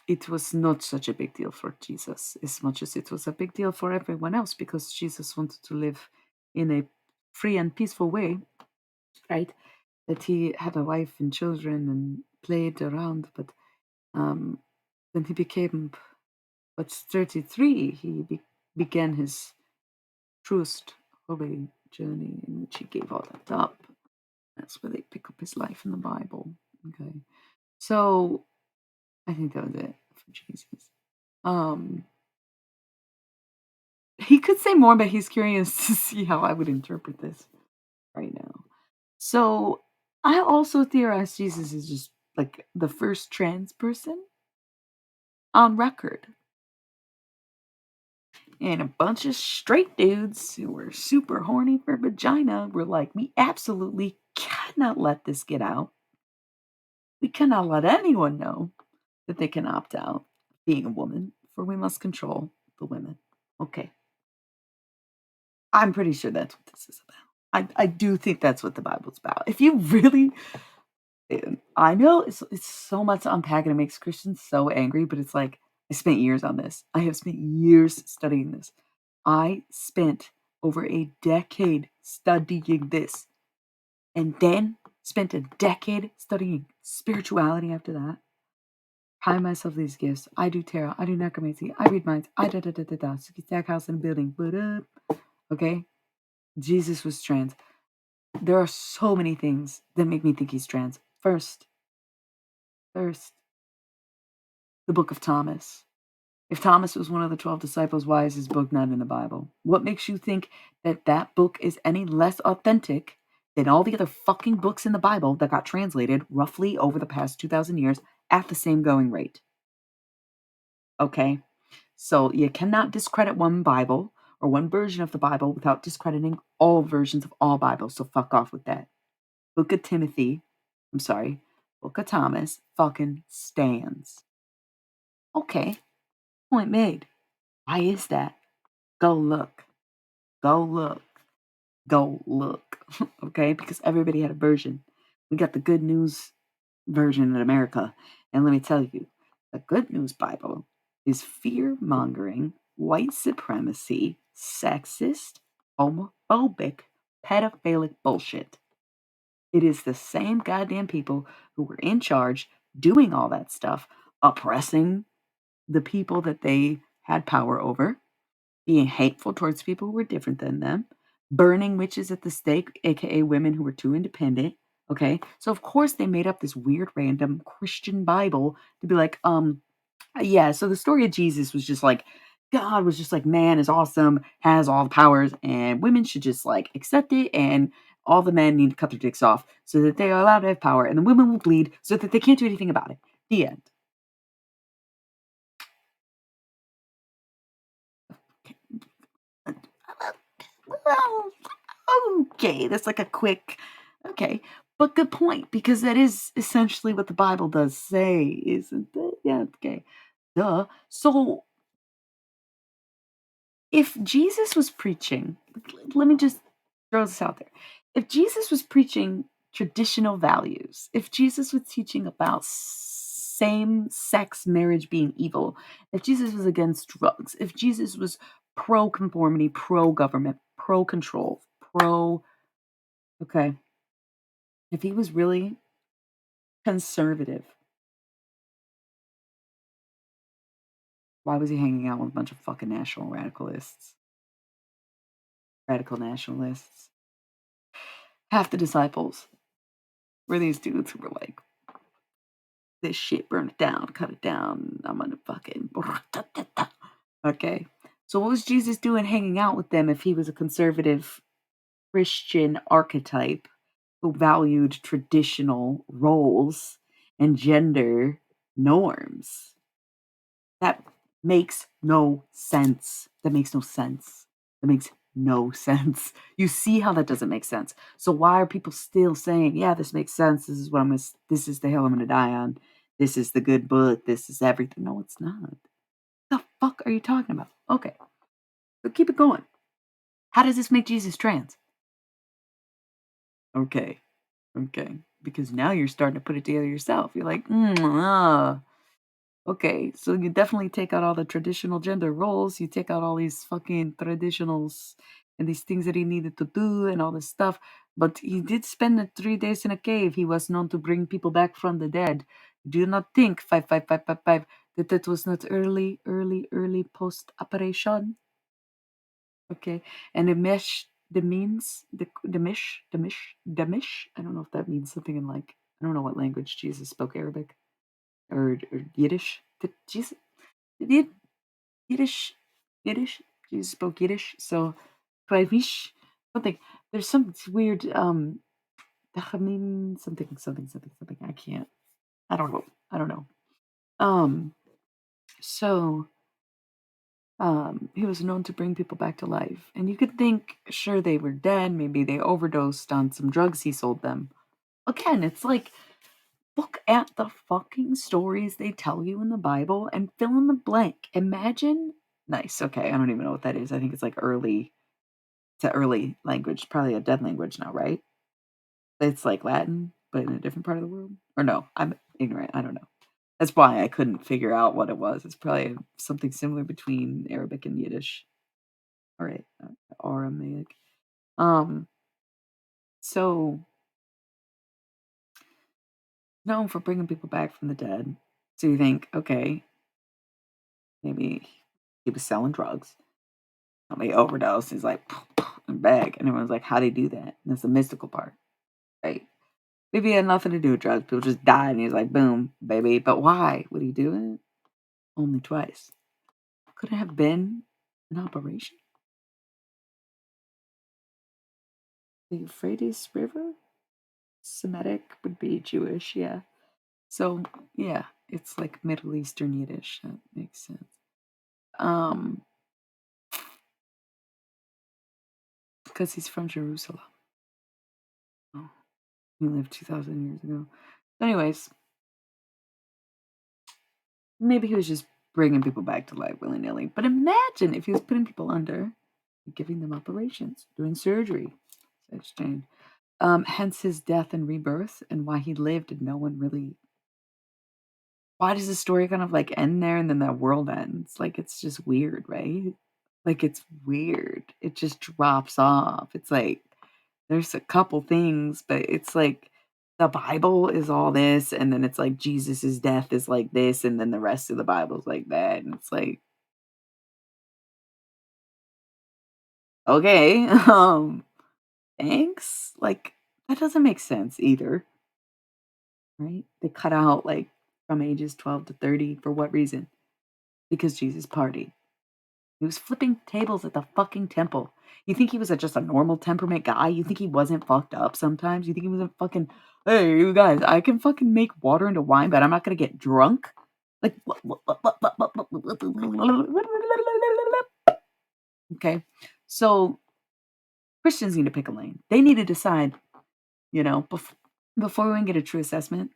it was not such a big deal for Jesus as much as it was a big deal for everyone else because Jesus wanted to live in a free and peaceful way, right? That he had a wife and children and played around, but um, when he became what's 33, he began his truest holy journey in which he gave all that up. That's where they pick up his life in the Bible. Okay. So I think that was it for Jesus. Um he could say more, but he's curious to see how I would interpret this right now. So I also theorize Jesus is just like the first trans person on record. And a bunch of straight dudes who were super horny for vagina were like, we absolutely cannot let this get out. We cannot let anyone know that they can opt out being a woman, for we must control the women. Okay. I'm pretty sure that's what this is about. I do think that's what the Bible's about. If you really, I know it's so much to unpack and it makes Christians so angry, but it's like, I spent years on this. I have spent years studying this. I spent over a decade studying this and then spent a decade studying spirituality after that. Hire myself these gifts. I do tarot. I do necromancy. I read minds. I da da da da da. Stack house and building. But okay. Jesus was trans. There are so many things that make me think he's trans. First, the book of Thomas. If Thomas was one of the 12 disciples, why is his book not in the Bible? What makes you think that that book is any less authentic than all the other fucking books in the Bible that got translated roughly over the past 2,000 years at the same going rate? Okay? So you cannot discredit one Bible or one version of the Bible without discrediting all versions of all Bibles. So fuck off with that. Book of Timothy, I'm sorry, Book of Thomas fucking stands. Okay, point made. Why is that? Go look. Go look. Go look. Okay, because everybody had a version. We got the good news version in America. And let me tell you, the Good News Bible is fear mongering, white supremacy, sexist, homophobic, pedophilic bullshit. It is the same goddamn people who were in charge doing all that stuff, oppressing the people that they had power over, being hateful towards people who were different than them, burning witches at the stake, aka women who were too independent. Okay. So of course they made up this weird random Christian Bible to be like, yeah, so the story of Jesus was just like God was just like man is awesome, has all the powers, and women should just like accept it, and all the men need to cut their dicks off so that they are allowed to have power, and the women will bleed so that they can't do anything about it. The end. Well, okay, that's like a quick, okay, but good point because that is essentially what the Bible does say, isn't it? Yeah, okay, duh. So if Jesus was preaching, let me just throw this out there. If Jesus was preaching traditional values, if Jesus was teaching about same sex marriage being evil, if Jesus was against drugs, if Jesus was pro conformity, pro government, pro control, pro, okay, if he was really conservative, why was he hanging out with a bunch of fucking national radicalists? Radical nationalists. Half the disciples were these dudes who were like, this shit, burn it down, cut it down. I'm gonna fucking. Okay. So, what was Jesus doing hanging out with them if he was a conservative Christian archetype who valued traditional roles and gender norms? That makes no sense. That makes no sense. That makes no sense. You see how that doesn't make sense. So why are people still saying, "Yeah, this makes sense. This is what I'm gonna this is the hill I'm gonna die on. This is the good book. This is everything." No, it's not. The fuck are you talking about? Okay, so keep it going. How does this make Jesus trans? Okay, okay, because now you're starting to put it together yourself. You're like, okay, so you definitely take out all the traditional gender roles. You take out all these fucking traditionals and these things that he needed to do and all this stuff. But he did spend the 3 days in a cave. He was known to bring people back from the dead. Do you not think 55555 that that was not early post operation? Okay, and the means the mish. I don't know if that means something in like I don't know what language Jesus spoke Arabic or Yiddish. Did Jesus? Did Yiddish, Yiddish. Jesus spoke Yiddish, so Kvaivish, something. There's some weird Tachamim, something. I can't. I don't know. I don't know. Um. So he was known to bring people back to life, and you could think, sure, they were dead. Maybe they overdosed on some drugs he sold them. Again, it's like look at the fucking stories they tell you in the Bible and fill in the blank. Imagine. Nice. Okay, I don't even know what that is. I think it's like early. It's an early language, probably a dead language now, right? It's like Latin, but in a different part of the world. Or no, I'm ignorant. I don't know. That's why I couldn't figure out what it was. It's probably something similar between Arabic and Yiddish. All right, Aramaic. Um, so known for bringing people back from the dead. So you think, okay, maybe he was selling drugs. Somebody overdosed. He's like, and bag. And everyone's like, how'd he do that? And that's the mystical part, right? Maybe it had nothing to do with drugs. People just died. And he's like, boom, baby. But why would he do it? Only twice. Could it have been an operation? The Euphrates River? Semitic would be Jewish, yeah. So, yeah, it's like Middle Eastern Yiddish. That makes sense. Um, because he's from Jerusalem. Oh, he lived 2,000 years ago. Anyways, maybe he was just bringing people back to life willy nilly. But imagine if he was putting people under, giving them operations, doing surgery. Such change. Hence his death and rebirth, and why he lived, and no one really. Why does the story kind of like end there and then the world ends? Like it's just weird, right? Like it's weird. It just drops off. It's like there's a couple things, but it's like the Bible is all this, and then it's like Jesus's death is like this, and then the rest of the Bible is like that. And it's like, okay, thanks. Like that doesn't make sense either, right? They cut out like from ages 12 to 30 for what reason? Because Jesus partied. He was flipping tables at the fucking temple. You think he was just a normal temperament guy? You think he wasn't fucked up sometimes? You think he wasn't fucking, hey, you guys, I can fucking make water into wine, but I'm not gonna get drunk? Like, okay. So Christians need to pick a lane. They need to decide, before we can get a true assessment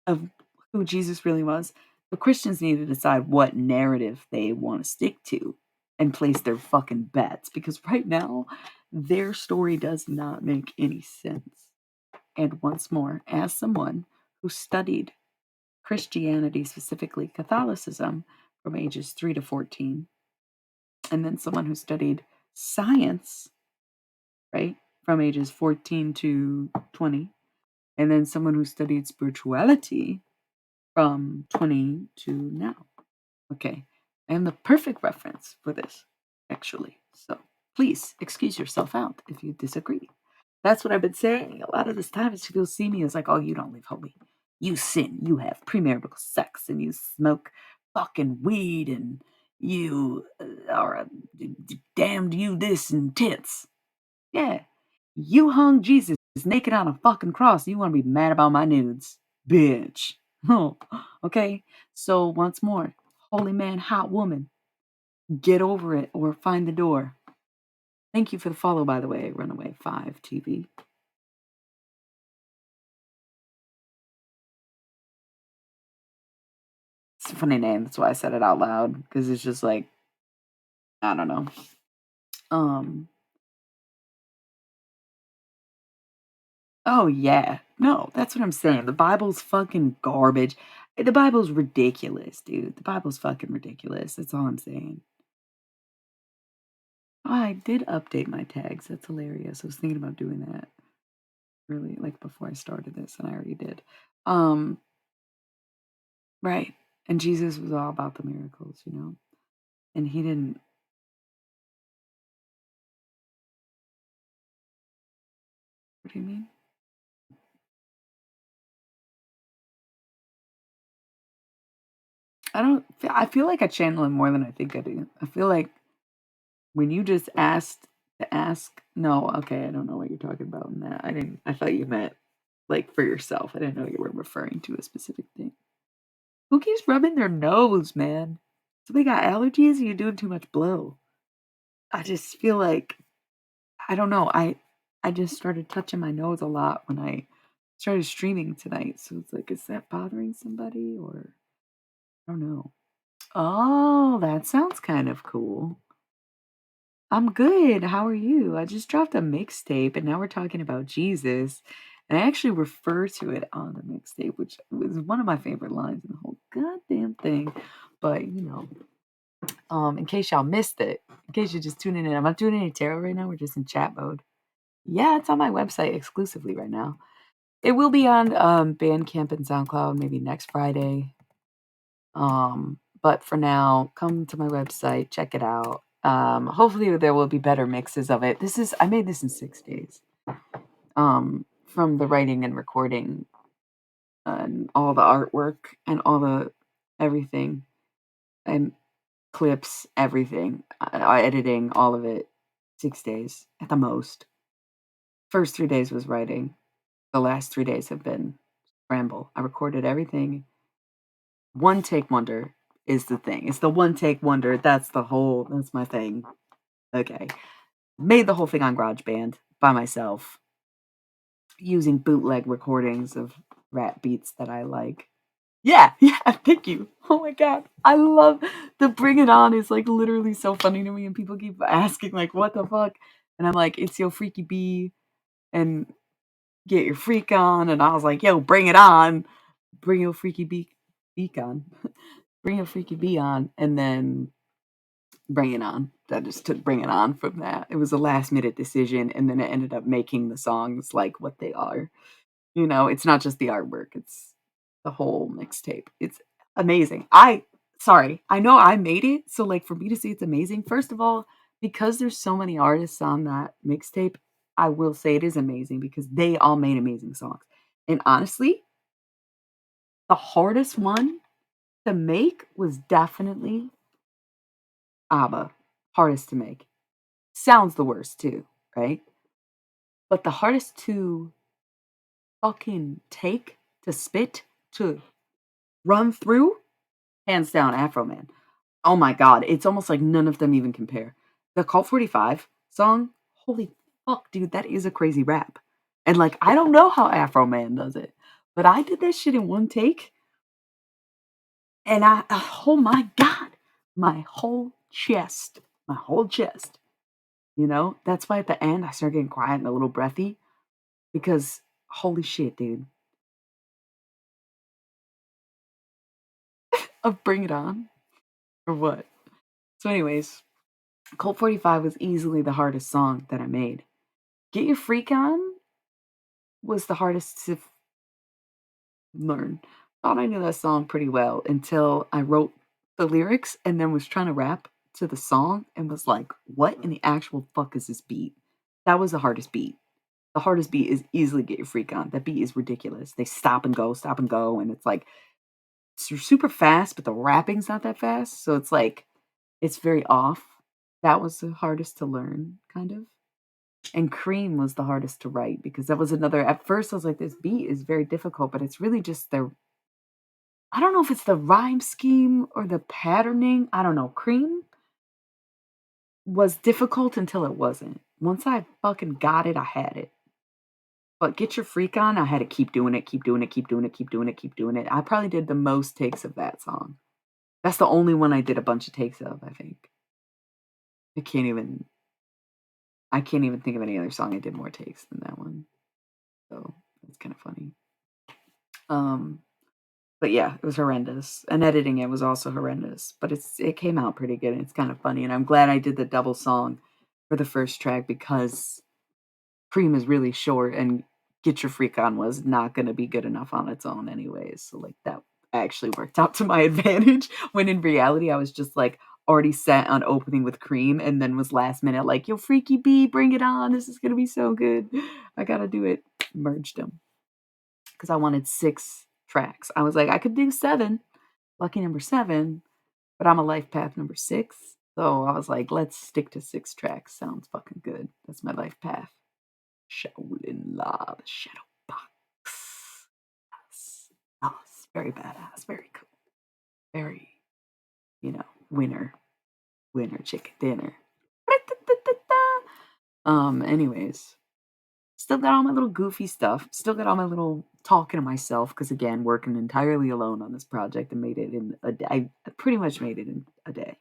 of who Jesus really was, the Christians need to decide what narrative they want to stick to and place their fucking bets because right now their story does not make any sense. And once more, as someone who studied Christianity, specifically Catholicism, from ages 3 to 14, and then someone who studied science, right, from ages 14 to 20, and then someone who studied spirituality from 20 to now. Okay, I am the perfect reference for this, actually. So please excuse yourself out if you disagree. That's what I've been saying a lot of this time is people see me as like, oh, you don't live holy. You sin, you have premarital sex, and you smoke fucking weed, and you are a damned you this and tits. Yeah, you hung Jesus naked on a fucking cross. You want to be mad about my nudes, bitch. Oh, okay. So once more, holy man, hot woman, get over it or find the door. Thank you for the follow, by the way, Runaway 5 TV. It's a funny name. That's why I said it out loud because it's just like, I don't know. Um, oh yeah. No, that's what I'm saying. The Bible's fucking garbage. The Bible's ridiculous, dude. The Bible's fucking ridiculous. That's all I'm saying. I did update my tags. That's hilarious. I was thinking about doing that really like before I started this, and I already did. Um, right. And Jesus was all about the miracles, you know? And he didn't. What do you mean? I feel like I channel him more than I think I do. I feel like when you just asked to ask, no, okay, I don't know what you're talking about in that. I thought you meant like for yourself. I didn't know you were referring to a specific thing. Who keeps rubbing their nose, man? Somebody got allergies or you doing too much blow? I just feel like I don't know. I just started touching my nose a lot when I started streaming tonight. So it's like, is that bothering somebody or I don't know. Oh, that sounds kind of cool. I'm good. How are you? I just dropped a mixtape and now we're talking about Jesus. And I actually refer to it on the mixtape, which was one of my favorite lines in the whole goddamn thing. But in case y'all missed it, in case you're just tuning in, I'm not doing any tarot right now. We're just in chat mode. Yeah, it's on my website exclusively right now. It will be on Bandcamp and SoundCloud maybe next Friday. But for now, come to my website, check it out. Hopefully there will be better mixes of it. I made this in 6 days. From the writing and recording and all the artwork and all the everything and clips, everything, editing, all of it. 6 days at the most. First 3 days was writing. The last 3 days have been scramble. I recorded everything. One take wonder is the thing. It's the one take wonder. That's my thing. Okay. Made the whole thing on GarageBand by myself using bootleg recordings of rap beats that I like. Yeah, yeah, thank you. Oh my god. I love the Bring It On is like literally so funny to me and people keep asking like what the fuck? And I'm like, it's your freaky bee and get your freak on and I was like, yo, bring it on. Bring your freaky beak on. Bring your freaky bee on and then Bring It On. That just took Bring It On from that. It was a last minute decision, and then it ended up making the songs like what they are. You know, it's not just the artwork, it's the whole mixtape. It's amazing. Sorry, I know I made it, so like for me to say it's amazing, first of all, because there's so many artists on that mixtape, I will say it is amazing because they all made amazing songs. And honestly, the hardest one to make was definitely ABBA. Hardest to make. Sounds the worst too, right? But the hardest to fucking take, to spit, to run through, hands down, Afro Man. Oh my god, it's almost like none of them even compare. The Cult 45 song, holy fuck, dude, that is a crazy rap. And like, I don't know how Afro Man does it, but I did that shit in one take, and oh my god, my whole chest. You know, that's why at the end I started getting quiet and a little breathy because holy shit, dude. Of Bring It On or what? So, anyways, Colt 45 was easily the hardest song that I made. Get Your Freak On was the hardest to learn. Thought I knew that song pretty well until I wrote the lyrics and then was trying to rap to the song and was like, what in the actual fuck is this beat? That was the hardest beat. The hardest beat is easily Get Your Freak On. That beat is ridiculous. They stop and go, and it's like super fast, but the rapping's not that fast. So it's like it's very off. That was the hardest to learn, kind of. And Cream was the hardest to write because that was another. At first, I was like, this beat is very difficult, but it's really just the. I don't know if it's the rhyme scheme or the patterning. I don't know. Cream was difficult until it wasn't. Once I fucking got it, I had it. But Get Your Freak On, I had to keep doing it, keep doing it, keep doing it, keep doing it, keep doing it. I probably did the most takes of that song. That's the only one I did a bunch of takes of, I think. I can't even I can't even think of any other song I did more takes than that one. So, it's kinda funny. Um, but yeah, it was horrendous, and editing it was also horrendous, but it came out pretty good, and it's kinda funny, and I'm glad I did the double song for the first track because Cream is really short, and Get Your Freak On was not gonna be good enough on its own anyways, so, like, that actually worked out to my advantage, when in reality, I was just, like, already set on opening with Cream and then was last minute like, "Yo, Freaky B, bring it on, this is gonna be so good. I gotta do it." Merged them because I wanted 6 tracks. I was like, "I could do 7, lucky number 7, but I'm a life path number 6." So, I was like, "Let's stick to 6 tracks, sounds fucking good." That's my life path. Shaolin La, the Shadow Box. Yes. Yes, very badass, very cool. Very, winner, winner chicken dinner. Anyways, still got all my little goofy stuff. Still got all my little talking to myself because again, working entirely alone on this project and made it in a day. I pretty much made it in a day.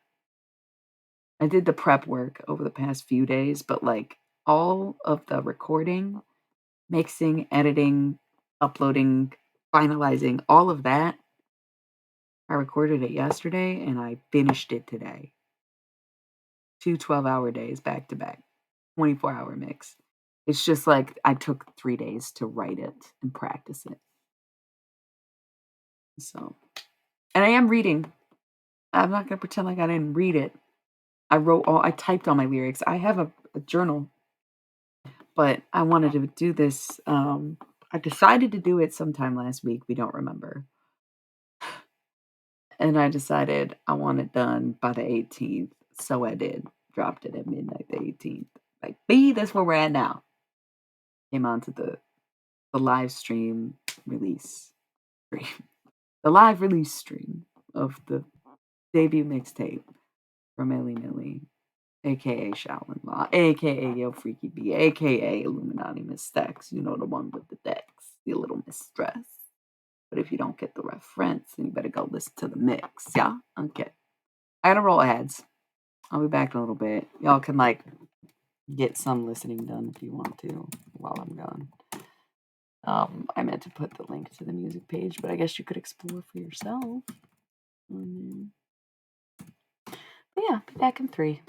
I did the prep work over the past few days, but like all of the recording, mixing, editing, uploading, finalizing, all of that, I recorded it yesterday and I finished it today. 2 12-hour days back to back, 24-hour mix. It's just like I took 3 days to write it and practice it. So, and I am reading. I'm not gonna pretend like I didn't read it. I typed all my lyrics. I have a journal, but I wanted to do this. I decided to do it sometime last week. We don't remember. And I decided I want it done by the 18th. So I did. Dropped it at midnight the 18th. Like, B, that's where we're at now. Came onto the live stream release stream. The live release stream of the debut mixtape from Millie Millie, aka Shaolin Law, aka Yo Freaky B, aka Illuminati Miss Stacks, you know, the one with the decks, the little mistress. But if you don't get the reference, then you better go listen to the mix, yeah? Okay. I gotta roll ads. I'll be back in a little bit. Y'all can like get some listening done if you want to while I'm gone. I meant to put the link to the music page, but I guess you could explore for yourself. But yeah, be back in 3.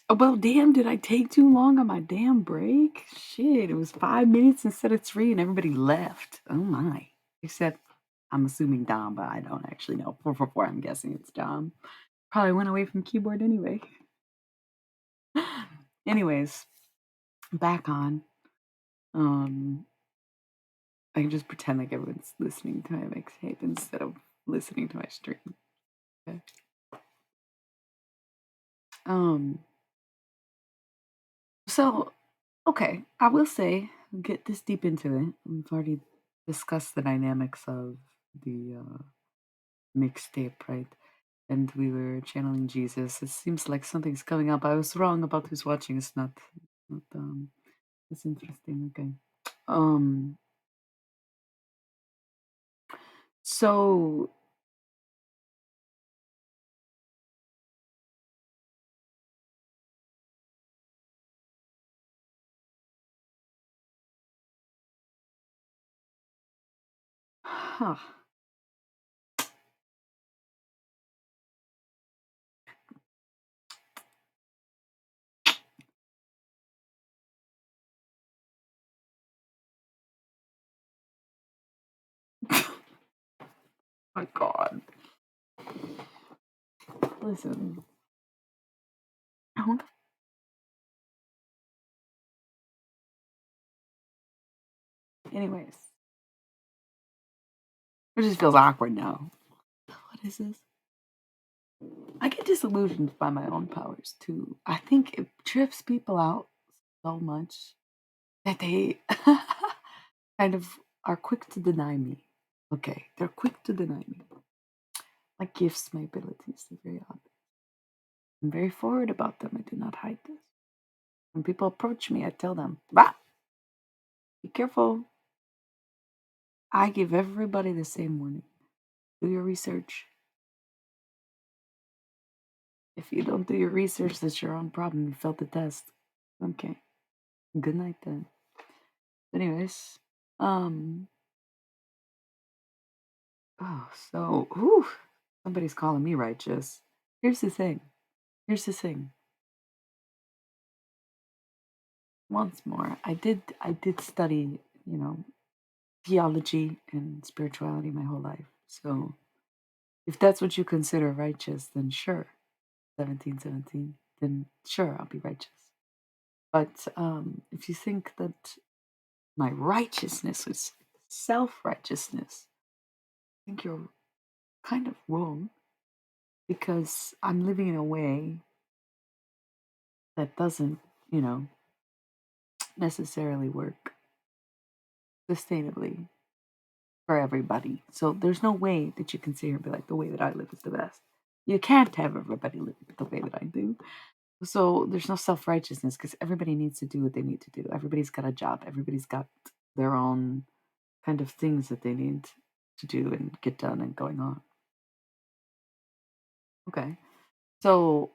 Oh, well, damn, did I take too long on my damn break? Shit, it was 5 minutes instead of three, and everybody left. Oh my. Except, I'm assuming Dom, but I don't actually know. 444, I'm guessing it's Dom. Probably went away from keyboard anyway. Anyways, back on. Um, I can just pretend like everyone's listening to my mixtape instead of listening to my stream. Okay. Um, so okay, I will say, get this deep into it. We've already discussed the dynamics of the mixtape, right? And we were channeling Jesus. It seems like something's coming up. I was wrong about who's watching. It's not it's interesting. Okay. Um, so huh. My God. Listen. Who the- Anyways, it just feels awkward now. What is this? I get disillusioned by my own powers too. I think it trips people out so much that they kind of are quick to deny me. Okay, they're quick to deny me. My gifts, my abilities, they're very obvious. I'm very forward about them. I do not hide this. When people approach me, I tell them, bah, be careful. I give everybody the same warning. Do your research. If you don't do your research, that's your own problem. You failed the test. Okay. Good night then. Anyways, um, oh, so, whew, somebody's calling me righteous. Here's the thing. Here's the thing. Once more, I did study, you know, theology and spirituality my whole life. So if that's what you consider righteous, then sure, 1717, then sure, I'll be righteous. But if you think that my righteousness is self righteousness, I think you're kind of wrong because I'm living in a way that doesn't, you know, necessarily work sustainably for everybody. So there's no way that you can sit here and be like, the way that I live is the best. You can't have everybody live the way that I do. So there's no self righteousness because everybody needs to do what they need to do. Everybody's got a job. Everybody's got their own kind of things that they need to do and get done and going on. Okay. So,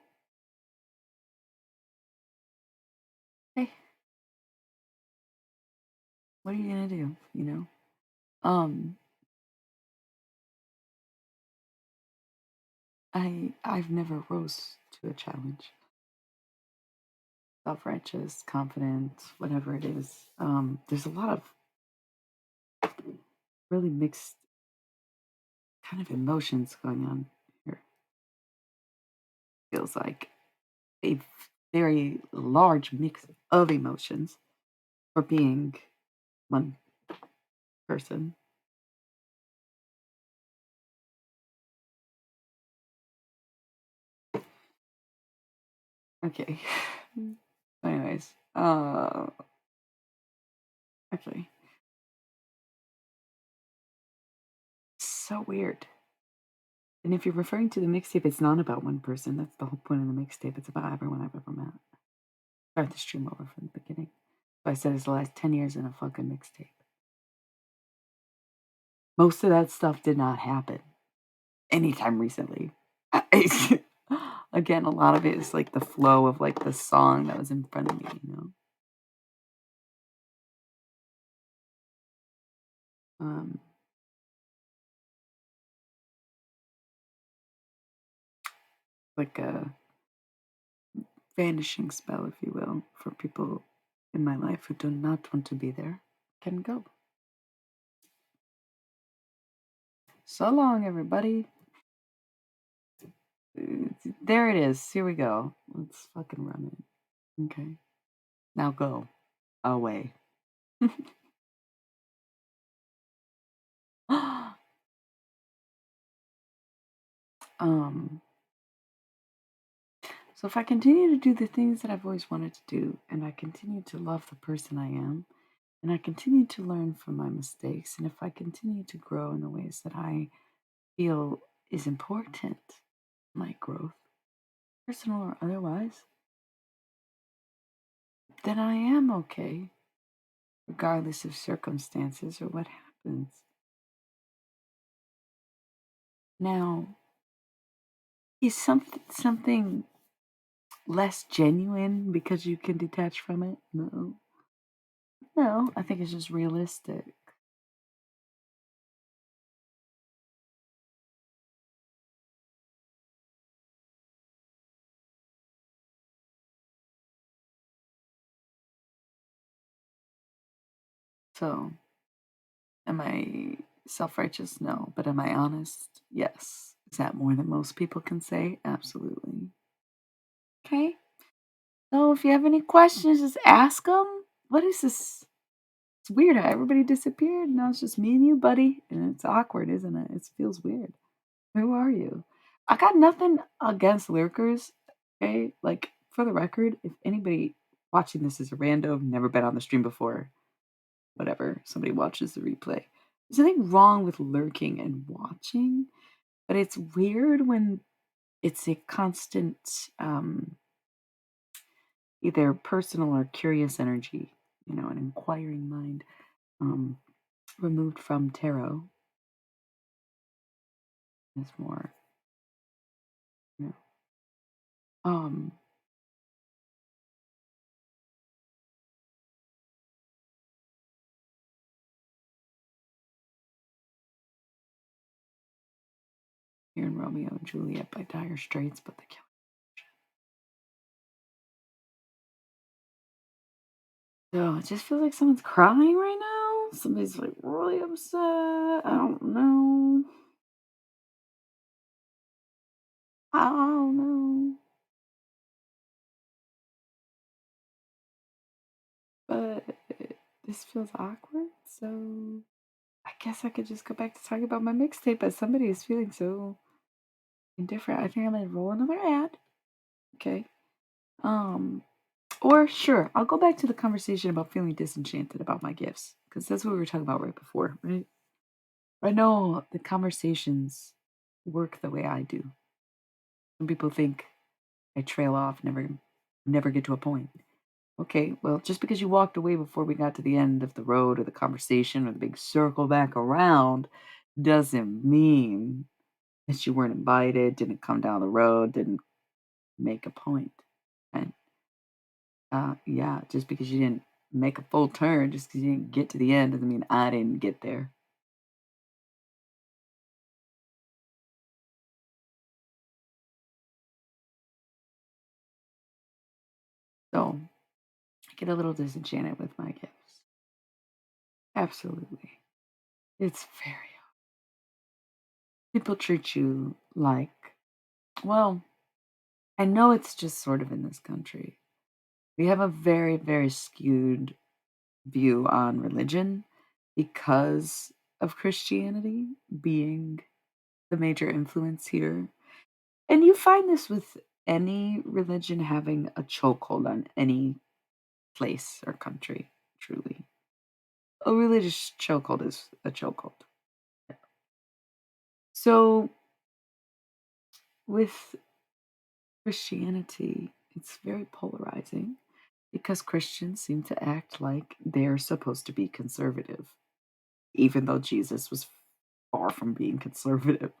hey, what are you gonna do? You know? Um, I've never rose to a challenge. Self righteous, confident, whatever it is. There's a lot of really mixed kind of emotions going on here. Feels like a very large mix of emotions for being one person. Okay. Anyways, actually, so weird. And if you're referring to the mixtape, it's not about one person. That's the whole point of the mixtape. It's about everyone I've ever met. Start the stream over from the beginning. So I said it's the last 10 years in a fucking mixtape. Most of that stuff did not happen anytime recently. Again, a lot of it is like the flow of like the song that was in front of me. Um, like a vanishing spell, if you will, for people in my life who do not want to be there can go. So long, everybody. There it is. Here we go. Let's fucking run it. Okay. Now go away. um, so if I continue to do the things that I've always wanted to do, and I continue to love the person I am, and I continue to learn from my mistakes, and if I continue to grow in the ways that I feel is important, my growth, personal or otherwise, then I am okay, regardless of circumstances or what happens. Now, is something less genuine because you can detach from it? No. No, I think it's just realistic. So, am I self righteous? No. But am I honest? Yes. Is that more than most people can say? Absolutely. Okay. So, if you have any questions, just ask them. What is this? It's weird how everybody disappeared. Now it's just me and you, buddy. And it's awkward, isn't it? It feels weird. Who are you? I got nothing against lurkers. Okay. Like, for the record, if anybody watching this is a rando, never been on the stream before, whatever, somebody watches the replay. There's nothing wrong with lurking and watching, but it's weird when it's a constant, either personal or curious energy, an inquiring mind, um, removed from tarot is more, you know, um, here in Romeo and Juliet by Dire Straits, but the kill. So it just feels like someone's crying right now. Somebody's like really upset. I don't know. I don't know. But this feels awkward, so I guess I could just go back to talking about my mixtape, but somebody is feeling so indifferent. I think I'm gonna roll another ad. Okay. Um, or sure, I'll go back to the conversation about feeling disenchanted about my gifts. Because that's what we were talking about right before, right? I know the conversations work the way I do. Some people think I trail off, never get to a point. Okay, well, just because you walked away before we got to the end of the road or the conversation or the big circle back around doesn't mean that you weren't invited, didn't come down the road, didn't make a point. And yeah, just because you didn't make a full turn, just because you didn't get to the end, doesn't mean I didn't get there. So I get a little disenchanted with my gifts. Absolutely. It's very. People treat you like, well, I know it's just sort of in this country. We have a very, very skewed view on religion because of Christianity being the major influence here. And you find this with any religion having a chokehold on any place or country, truly. A religious chokehold is a chokehold. So with Christianity, it's very polarizing because Christians seem to act like they're supposed to be conservative, even though Jesus was far from being conservative.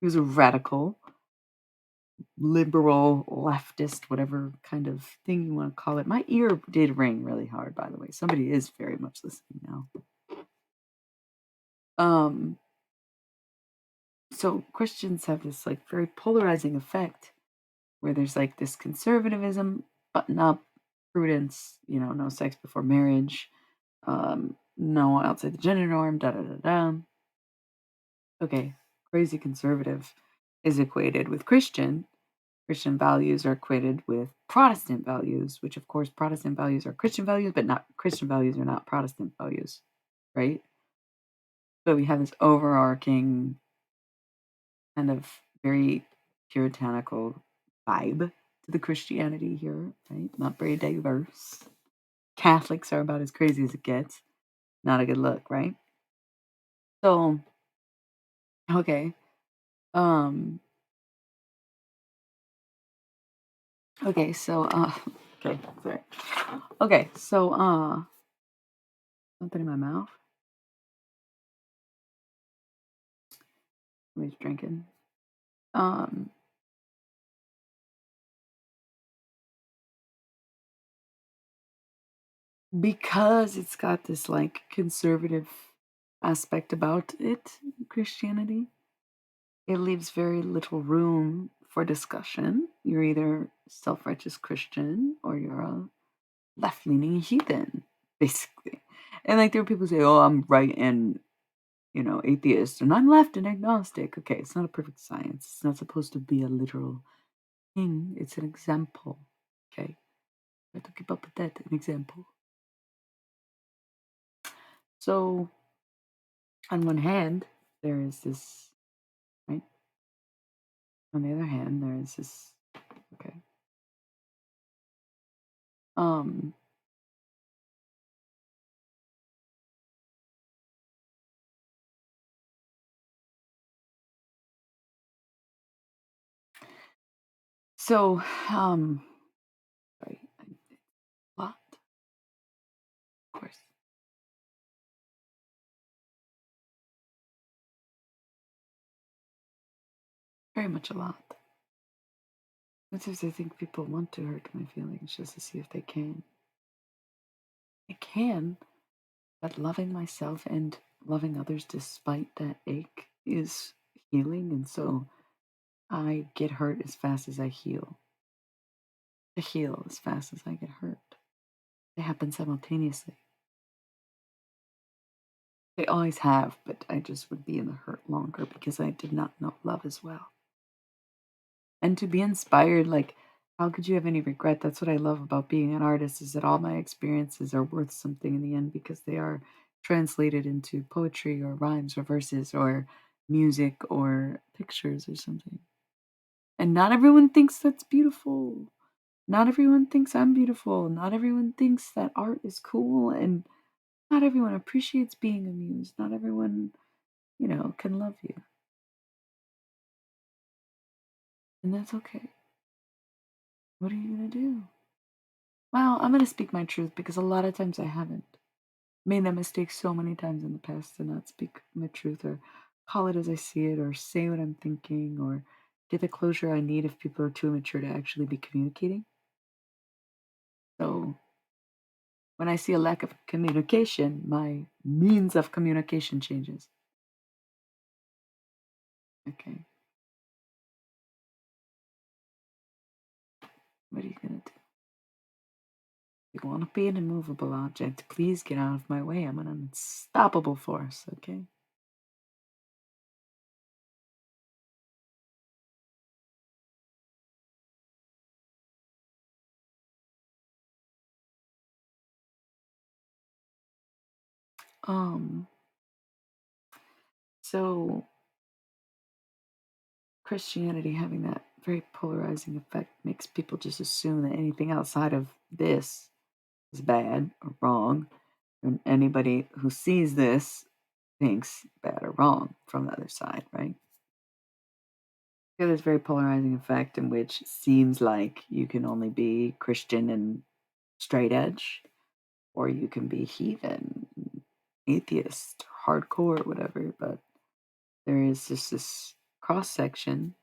He was a radical, liberal, leftist, whatever kind of thing you want to call it. My ear did ring really hard, by the way. Somebody is very much listening now. Um, so Christians have this like very polarizing effect where there's like this conservatism, button up, prudence, no sex before marriage, no outside the gender norm, da da da da. Okay, crazy conservative is equated with Christian. Christian values are equated with Protestant values, which of course Protestant values are Christian values, but not Christian values are not Protestant values, right? So we have this overarching kind of very puritanical vibe to the Christianity here, right? Not very diverse. Catholics are about as crazy as it gets. Not a good look, right? So, okay. Um, okay, so okay, sorry. Okay, so something in my mouth. Somebody's drinking. Um, because it's got this like conservative aspect about it, Christianity, it leaves very little room for discussion. You're either self-righteous Christian or you're a left-leaning heathen, basically. And like there are people who say, "Oh, I'm right and atheist, and I'm left and agnostic." Okay, it's not a perfect science. It's not supposed to be a literal thing. It's an example. Okay, I have to keep up with that. An example. So on one hand, there is this, right? On the other hand, there is this, okay. Um, so, sorry, a lot, of course, very much a lot. Sometimes I think people want to hurt my feelings just to see if they can. I can, but loving myself and loving others despite that ache is healing, and so I get hurt as fast as I heal. I heal as fast as I get hurt. They happen simultaneously. They always have, but I just would be in the hurt longer because I did not know love as well. And to be inspired, like, how could you have any regret? That's what I love about being an artist is that all my experiences are worth something in the end because they are translated into poetry or rhymes or verses or music or pictures or something. And not everyone thinks that's beautiful. Not everyone thinks I'm beautiful. Not everyone thinks that art is cool. And not everyone appreciates being amused. Not everyone, can love you. And that's okay. What are you going to do? Well, I'm going to speak my truth because a lot of times I haven't. Made that mistake so many times in the past to not speak my truth or call it as I see it or say what I'm thinking or get the closure I need if people are too immature to actually be communicating. So when I see a lack of communication, my means of communication changes. Okay. What are you going to do? If you want to be an immovable object, please get out of my way. I'm an unstoppable force, okay? Um, so Christianity having that very polarizing effect makes people just assume that anything outside of this is bad or wrong. And anybody who sees this thinks bad or wrong from the other side, right? Yeah, this very polarizing effect in which it seems like you can only be Christian and straight edge, or you can be heathen, atheist, hardcore, whatever. But There is just this cross section.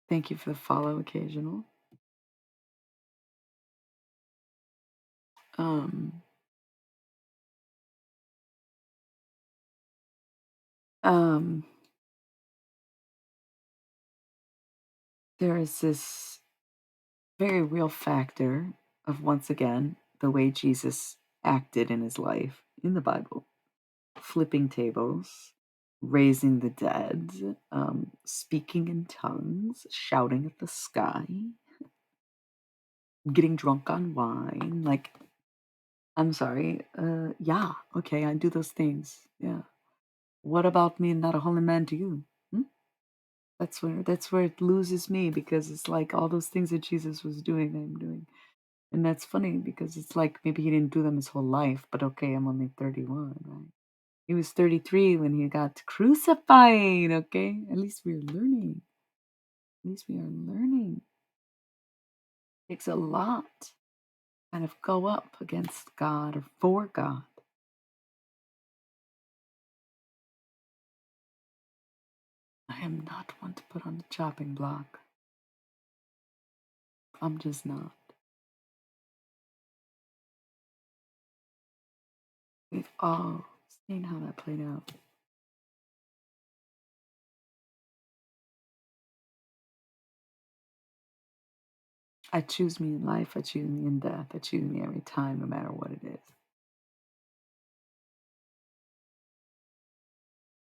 Thank you for the follow occasional. Um, um, there is this very real factor of, once again, the way Jesus acted in his life in the Bible, flipping tables, raising the dead, speaking in tongues, shouting at the sky, getting drunk on wine. Like, I'm sorry. Yeah, okay, I do those things. Yeah. What about me not a holy man to you? Hmm? That's where it loses me, because it's like all those things that Jesus was doing, I'm doing. And that's funny because it's like maybe he didn't do them his whole life, but okay, I'm only 31, right? He was 33 when he got crucified, okay? At least we're learning. At least we are learning. Takes a lot to kind of go up against God or for God. I am not one to put on the chopping block. I'm just not. We've all seen how that played out. I choose me in life, I choose me in death, I choose me every time, no matter what it is.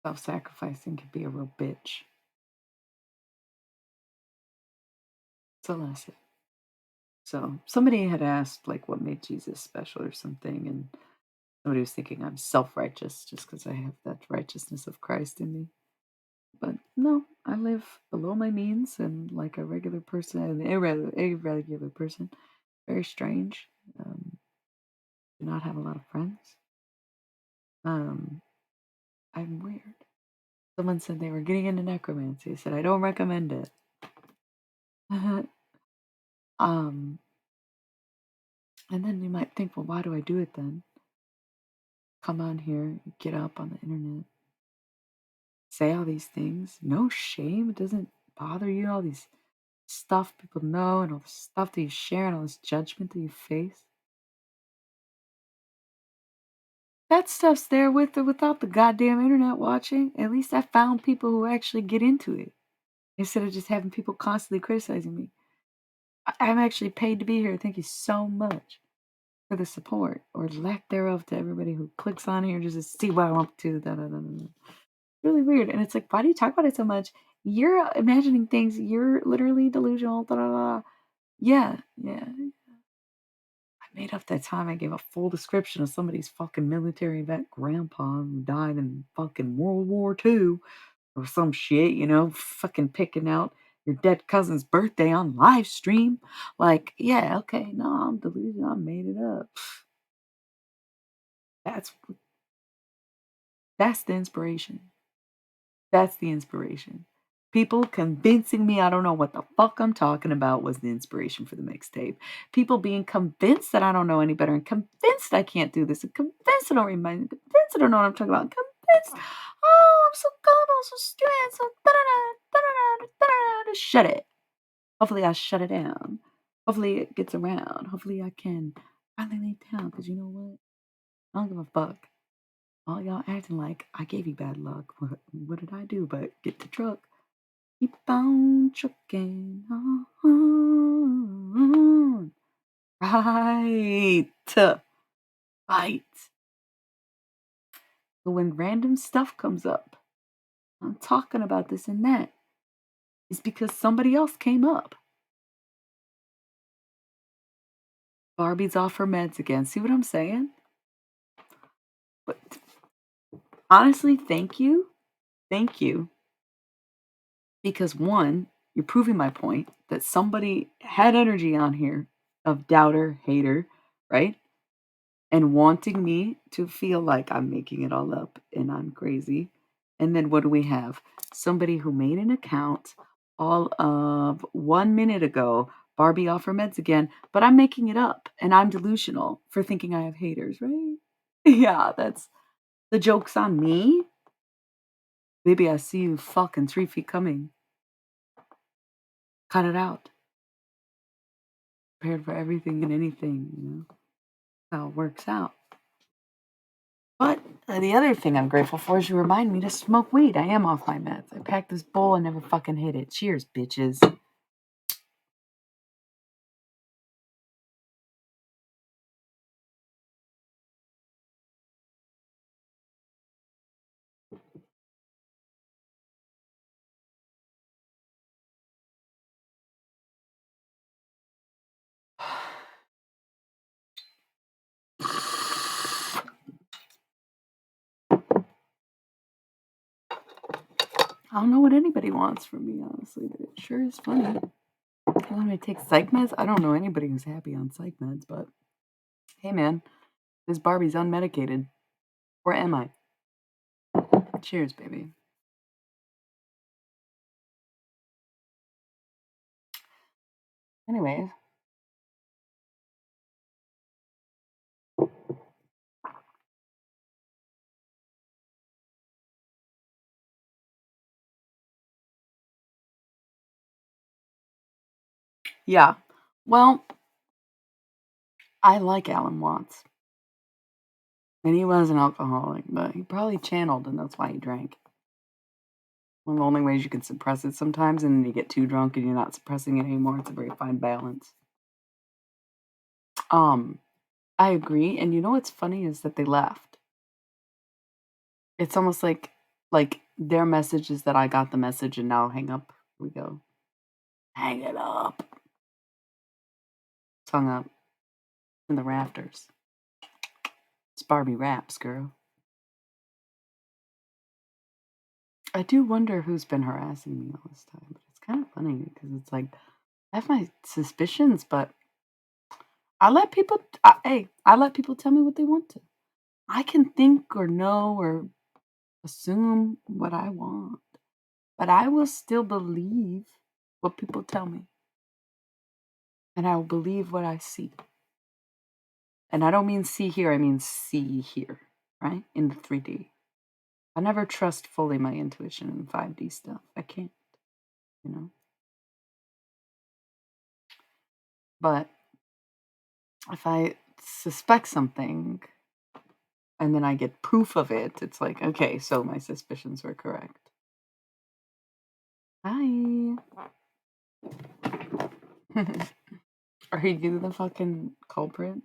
Self sacrificing can be a real bitch. It's a lesson. So somebody had asked, like, what made Jesus special or something, and somebody was thinking I'm self-righteous just because I have that righteousness of Christ in me. But no, I live below my means and like a regular person, an irregular person. Very strange. Do not have a lot of friends. Um, I'm weird. Someone said they were getting into necromancy. I said I don't recommend it. um, and then you might think, well, why do I do it then? Come on here, get up on the internet, say all these things. No shame. It doesn't bother you. All these stuff people know and all the stuff that you share and all this judgment that you face. That stuff's there with or without the goddamn internet watching. At least I found people who actually get into it instead of just having people constantly criticizing me. I'm actually paid to be here. Thank you so much for the support or lack thereof to everybody who clicks on here just to see what I'm up to. Da, da, da, da, da. Really weird. And it's like, why do you talk about it so much? You're imagining things. You're literally delusional. Da, da, da. Yeah, yeah. I made up that time I gave a full description of somebody's fucking military vet grandpa who died in fucking World War II or some shit, fucking picking out your dead cousin's birthday on live stream. Like, yeah, okay, no, I'm delusional. I made it up. That's that's the inspiration. That's the inspiration. People convincing me I don't know what the fuck I'm talking about was the inspiration for the mixtape. People being convinced that I don't know any better and convinced I can't do this and convinced I don't remind convinced I don't know what I'm talking about. Convinced, oh, I'm so gullible, so stupid, so da da da da da da da. Shut it. Hopefully I shut it down. Hopefully it gets around. Hopefully I can finally lay down because you know what? I don't give a fuck. All y'all acting like I gave you bad luck. What did I do but get the truck? Keep on trucking on. Right. Right. But when random stuff comes up, I'm talking about this and that, it's because somebody else came up. Barbie's off her meds again. See what I'm saying? But honestly, thank you. Thank you. Because one, you're proving my point that somebody had energy on here of doubter, hater, right? And wanting me to feel like I'm making it all up and I'm crazy. And then what do we have? Somebody who made an account all of 1 minute ago, Barbie off her meds again, but I'm making it up and I'm delusional for thinking I have haters, right? Yeah, that's The joke's on me? Baby, I see you fucking 3 feet coming. Cut it out. Prepared for everything and anything, you know? How it works out. But the other thing I'm grateful for is you remind me to smoke weed. I am off my meds. I packed this bowl and never fucking hit it. Cheers, bitches. I don't know what anybody wants from me, honestly, but it sure is funny. You want me to take psych meds? I don't know anybody who's happy on psych meds, but hey, man, this Barbie's unmedicated. Or am I? Cheers, baby. Anyways. Yeah. Well, I like Alan Watts. And he was an alcoholic, but he probably channeled, and that's why he drank. One of the only ways you can suppress it sometimes, and then you get too drunk and you're not suppressing it anymore. It's a very fine balance. Um, I agree, and you know what's funny is that they left. It's almost like their message is that I got the message and now hang up. Here we go. Hang it up. It's hung up in the rafters. It's Barbie RAPS, girl. I do wonder who's been harassing me all this time, but it's kind of funny because it's like I have my suspicions, but I let people. I let people tell me what they want to. I can think or know or assume what I want, but I will still believe what people tell me, and I will believe what I see. And I don't mean see here; I mean see here, right in the 3D. I never trust fully my intuition in 5D stuff. I can't, you know. But if I suspect something and then I get proof of it, it's like, okay, so my suspicions were correct. Hi. Are you the fucking culprit?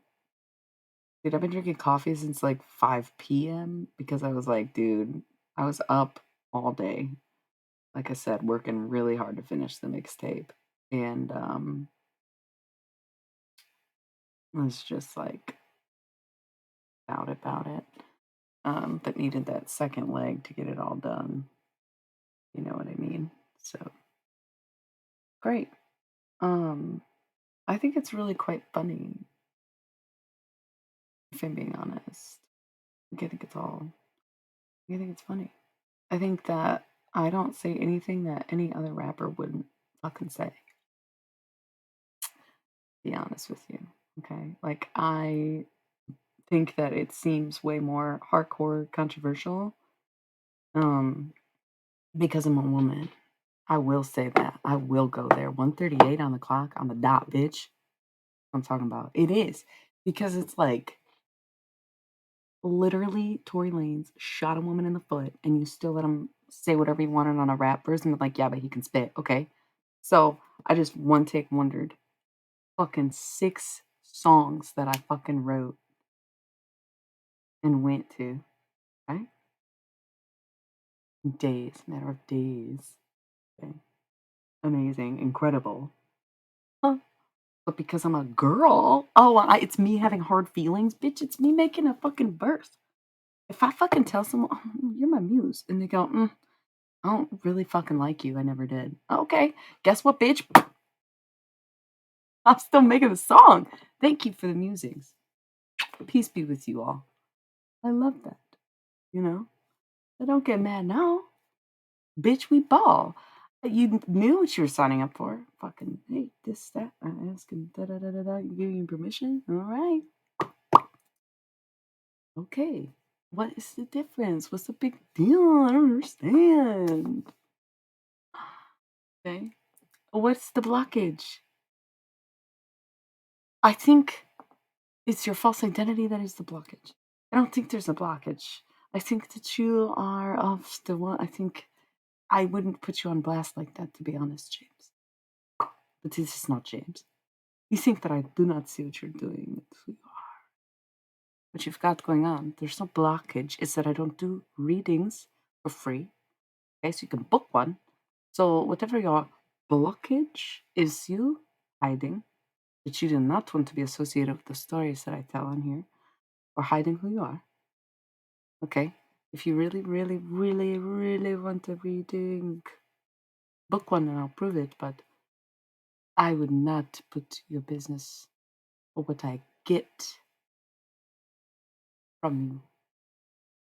Dude, I've been drinking coffee since like 5 p.m. because I was like, dude, I was up all day. Like I said, working really hard to finish the mixtape. And it was just like about it. But needed that second leg to get it all done. You know what I mean? So great. I think it's really quite funny, if I'm being honest. I think it's all I think it's funny. I think that I don't say anything that any other rapper wouldn't fucking say. Be honest with you. Okay. Like I think that it seems way more hardcore controversial. Um, because I'm a woman. I will say that. I will go there. 1:38 on the clock on the dot, bitch. I'm talking about. It is. Because it's like literally Tory Lanez shot a woman in the foot and you still let him say whatever he wanted on a rap verse and like, yeah, but he can spit. Okay. So I just one take wondered. Fucking 6 songs that I fucking wrote and went to. Right? Days. Matter of days. Okay. Amazing. Incredible. Huh. But because I'm a girl, it's me having hard feelings, bitch. It's me making a fucking verse. If I fucking tell someone, "Oh, you're my muse," and they go, I don't really fucking like you. I never did. Okay. Guess what, bitch? I'm still making a song. Thank you for the musings. Peace be with you all. I love that. You know? I don't get mad now. Bitch, we ball. You knew what you were signing up for. Fucking, hey, this, that, I'm asking, da da da da da. You giving me permission? All right. Okay. What is the difference? What's the big deal? I don't understand. Okay. What's the blockage? I think it's your false identity that is the blockage. I don't think there's a blockage. I think that you are of the one. I think I wouldn't put you on blast like that, to be honest, James. But this is not James. You think that I do not see what you're doing. It's who you are. What you've got going on. There's no blockage. It's that I don't do readings for free. Okay, so you can book one. So whatever your blockage is, you hiding that you do not want to be associated with the stories that I tell on here, or hiding who you are. Okay? If you really, really, really, really want a reading, book one and I'll prove it, but I would not put your business or what I get from you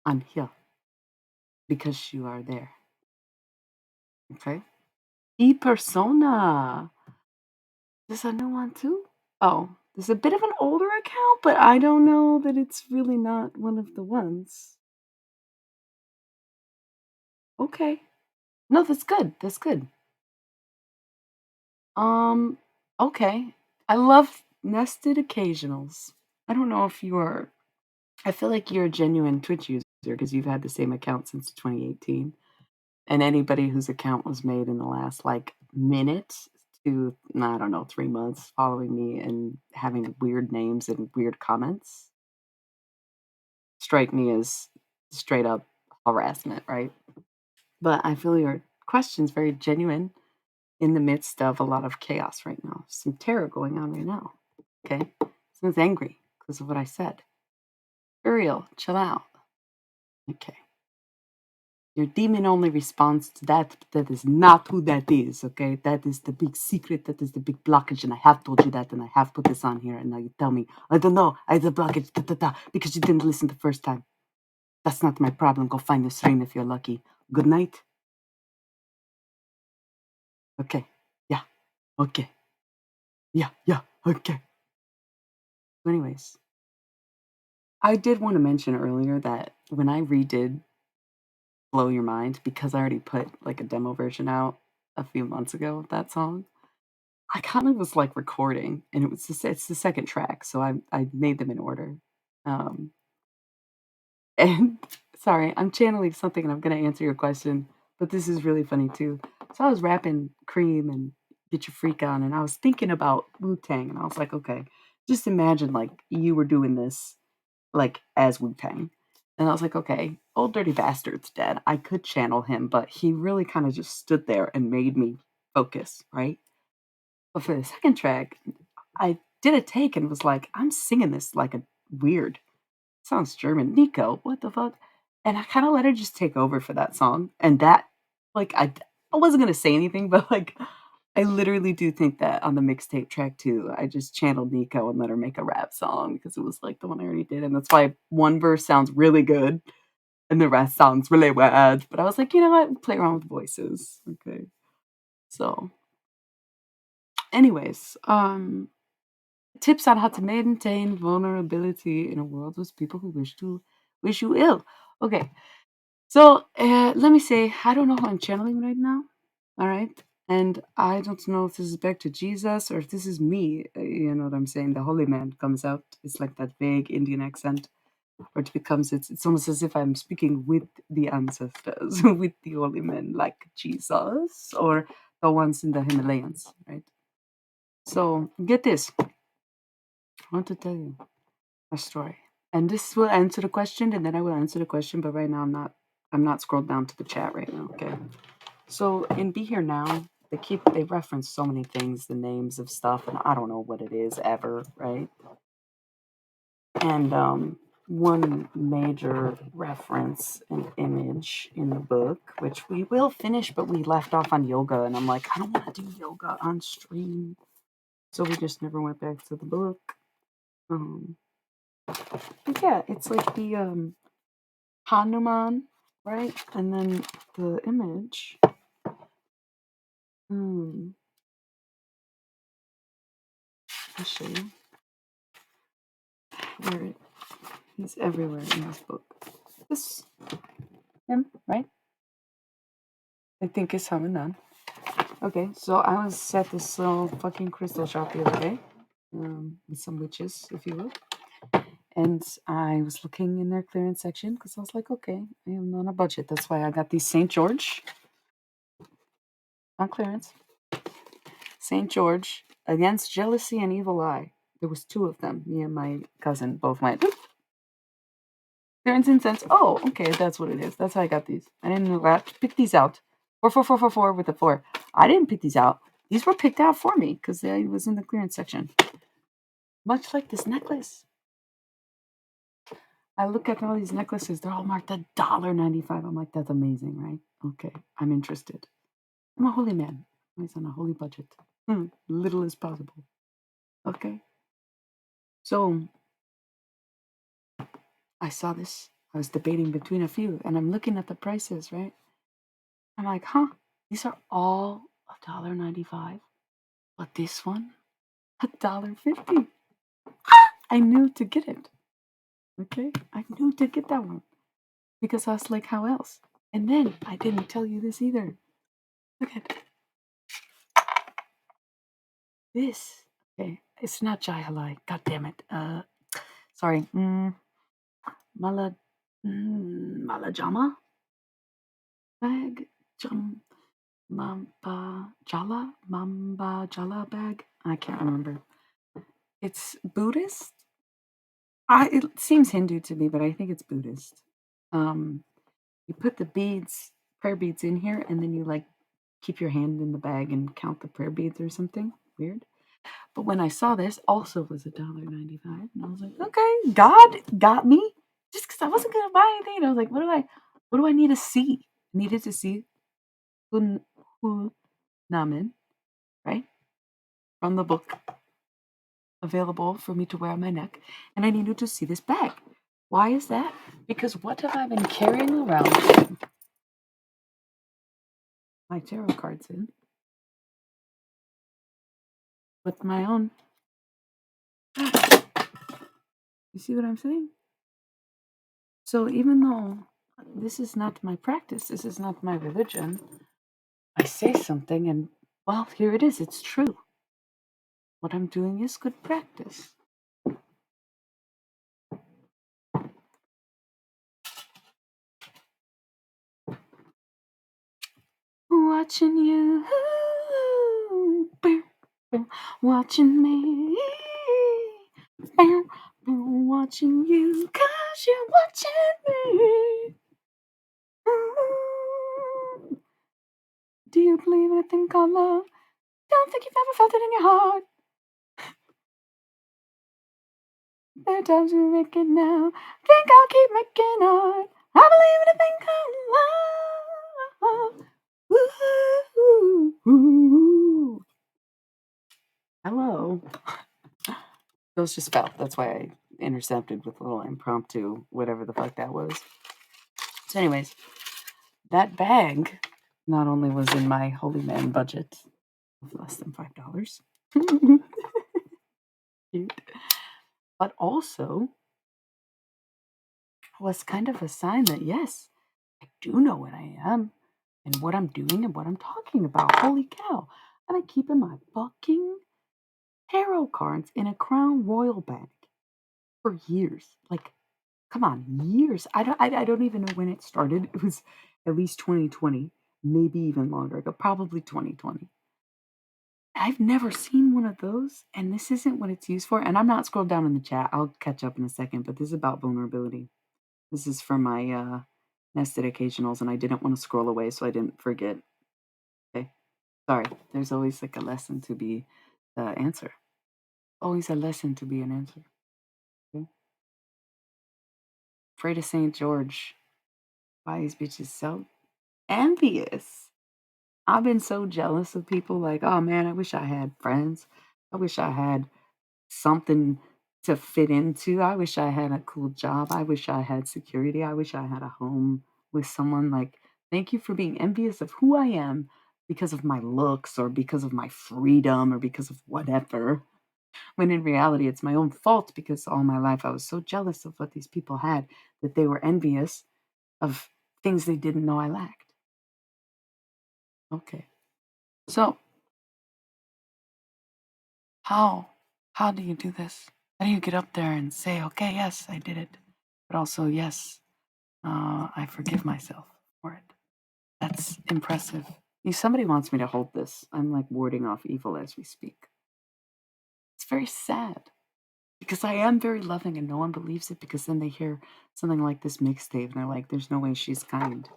on here because you are there. Okay? E persona. There's a new one too? Oh, there's a bit of an older account, but I don't know that it's really not one of the ones. Okay. No, that's good. That's good. Um, okay. I love nested occasionals. I don't know if you are, I feel like you're a genuine Twitch user because you've had the same account since 2018. And anybody whose account was made in the last like minute to, I don't know, 3 months following me and having weird names and weird comments strike me as straight up harassment, right? But I feel your question's very genuine in the midst of a lot of chaos right now. Some terror going on right now. Okay? Someone's angry because of what I said. Uriel, chill out. Okay. Your demon only responds to that, but that is not who that is, okay? That is the big secret, that is the big blockage, and I have told you that, and I have put this on here, and now you tell me, I don't know, I have a blockage, because you didn't listen the first time. That's not my problem. Go find the stream if you're lucky. Good night. Okay. Yeah. Okay. Yeah. Yeah. Okay. Anyways, I did want to mention earlier that when I redid Blow Your Mind, because I already put like a demo version out a few months ago of that song, I kind of was like recording, and it's the second track, so I made them in order. Um, and sorry, I'm channeling something, and I'm gonna answer your question, but this is really funny too. So I was rapping Cream and Get Your Freak On, and I was thinking about Wu Tang, and I was like, okay, just imagine like you were doing this like as Wu Tang. And I was like, okay, Old Dirty Bastard's dead. I could channel him, but he really kind of just stood there and made me focus, right? But for the second track, I did a take and was like, I'm singing this like a weird, sounds German. Nico, what the fuck? And I kind of let her just take over for that song. And that, like, I wasn't going to say anything, but like, I literally do think that on the mixtape track too, I just channeled Nico and let her make a rap song because it was like the one I already did. And that's why one verse sounds really good and the rest sounds really bad. But I was like, you know what? Play around with voices. Okay. So, anyways, tips on how to maintain vulnerability in a world with people who wish you ill. Okay, so let me say, I don't know who I'm channeling right now. All right, and I don't know if this is back to Jesus or if this is me. You know what I'm saying? The holy man comes out. It's like that vague Indian accent, or it becomes. It's almost as if I'm speaking with the ancestors, with the holy men, like Jesus or the ones in the Himalayas, right? So get this. I want to tell you a story. And this will answer the question, and then I will answer the question, but right now I'm not scrolled down to the chat right now, okay? So in Be Here Now, they reference so many things, the names of stuff, and I don't know what it is ever, right? And one major reference and image in the book, which we will finish, but we left off on yoga, and I'm like, I don't want to do yoga on stream. So we just never went back to the book. Um, but yeah, it's like the Hanuman, right? And then the image. Hmm. I'll show you. Where he's everywhere in this book. this him, right? I think it's him and none. Okay, so I was at this little fucking crystal shop the other day, with some witches, if you will. And I was looking in their clearance section because I was like, okay, I am on a budget. That's why I got these St. George on clearance. St. George against jealousy and evil eye. There was two of them. Me and my cousin both went. Clearance incense. Oh, okay, that's what it is. That's how I got these. I didn't pick these out. 4 with a 4. I didn't pick these out. These were picked out for me because I was in the clearance section. Much like this necklace. I look at all these necklaces, they're all marked $1.95. I'm like, that's amazing, right? Okay, I'm interested. I'm a holy man. Always on a holy budget. Little as possible. Okay. So I saw this. I was debating between a few, and I'm looking at the prices, right? I'm like, huh, these are all $1.95. But this one, $1.50. I knew to get it. Okay? I knew to get that one. Because I was like, how else? And then I didn't tell you this either. Look at this. Okay, it's not Jai Halai. God damn it. Sorry. Mala, Malajama bag, Mamba Jala bag. I can't remember. It's Buddhist. It seems Hindu to me, but I think it's Buddhist. You put the beads, prayer beads, in here, and then you like keep your hand in the bag and count the prayer beads or something weird. But when I saw this, also was $1.95, and I was like, okay, God got me just because I wasn't gonna buy anything. And I was like, what do I need to see? I needed to see Hun Namen, right, from the book available for me to wear on my neck, and I needed to see this bag. Why is that? Because what have I been carrying around my tarot cards in with my own? You see what I'm saying? So even though this is not my practice, this is not my religion, I say something and, well, here it is. It's true. What I'm doing is good practice. Watching you, watching me, watching you, 'cause you're watching me. Do you believe in a thing called love? Don't think you've ever felt it in your heart. There are times we make it now. Think I'll keep making art. I believe in a thing called love. Ooh. Hello. Those just fell. That's why I intercepted with a little impromptu, whatever the fuck that was. So, anyways, that bag not only was in my holy man budget of less than $5, cute, but also was kind of a sign that, yes, I do know what I am and what I'm doing and what I'm talking about. Holy cow. I've been keeping my fucking tarot cards in a Crown Royal bag for years. Like, come on, years. I don't even know when it started. It was at least 2020, maybe even longer ago, probably 2020. I've never seen one of those, and this isn't what it's used for. And I'm not scrolled down in the chat. I'll catch up in a second, but this is about vulnerability. This is for my nested occasionals, and I didn't want to scroll away, so I didn't forget. Okay, sorry. There's always like a lesson to be the answer. Always a lesson to be an answer. Okay? Afraid of St. George. Why these bitches so envious? I've been so jealous of people like, oh man, I wish I had friends. I wish I had something to fit into. I wish I had a cool job. I wish I had security. I wish I had a home with someone. Like, thank you for being envious of who I am because of my looks or because of my freedom or because of whatever. When in reality, it's my own fault because all my life I was so jealous of what these people had that they were envious of things they didn't know I lacked. Okay. So, how how do you do this? How do you get up there and say, "Okay, yes, I did it," but also, "Yes, I forgive myself for it." That's impressive. If somebody wants me to hold this, I'm like warding off evil as we speak. It's very sad because I am very loving and no one believes it because then they hear something like this mixtape and they're like, there's no way she's kind.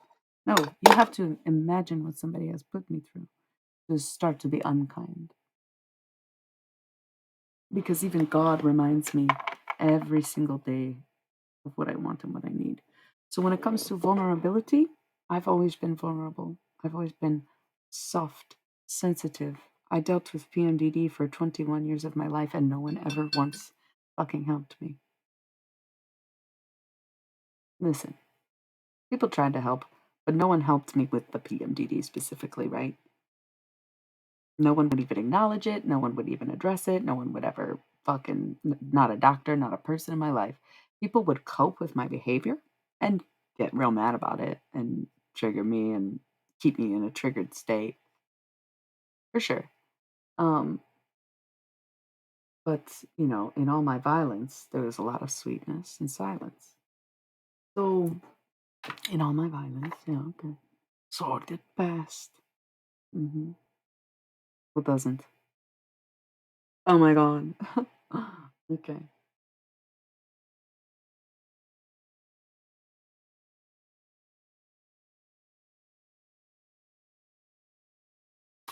No, you have to imagine what somebody has put me through to start to be unkind. Because even God reminds me every single day of what I want and what I need. So when it comes to vulnerability, I've always been vulnerable. I've always been soft, sensitive. I dealt with PMDD for 21 years of my life and no one ever once fucking helped me. Listen, people tried to help, but no one helped me with the PMDD specifically, right? No one would even acknowledge it. No one would even address it. No one would ever fucking, not a doctor, not a person in my life. People would cope with my behavior and get real mad about it and trigger me and keep me in a triggered state for sure. Um, but, in all my violence, there was a lot of sweetness and silence. So, in all my violence, yeah, okay. Sordid past. Mm-hmm. Who doesn't? Oh my God. Okay.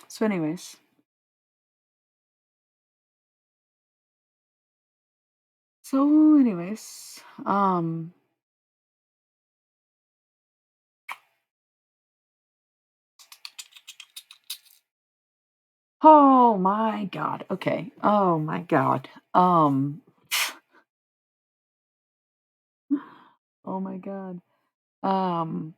So, anyways, So, anyways, oh my God. Okay. Oh my God. Oh my God. Um,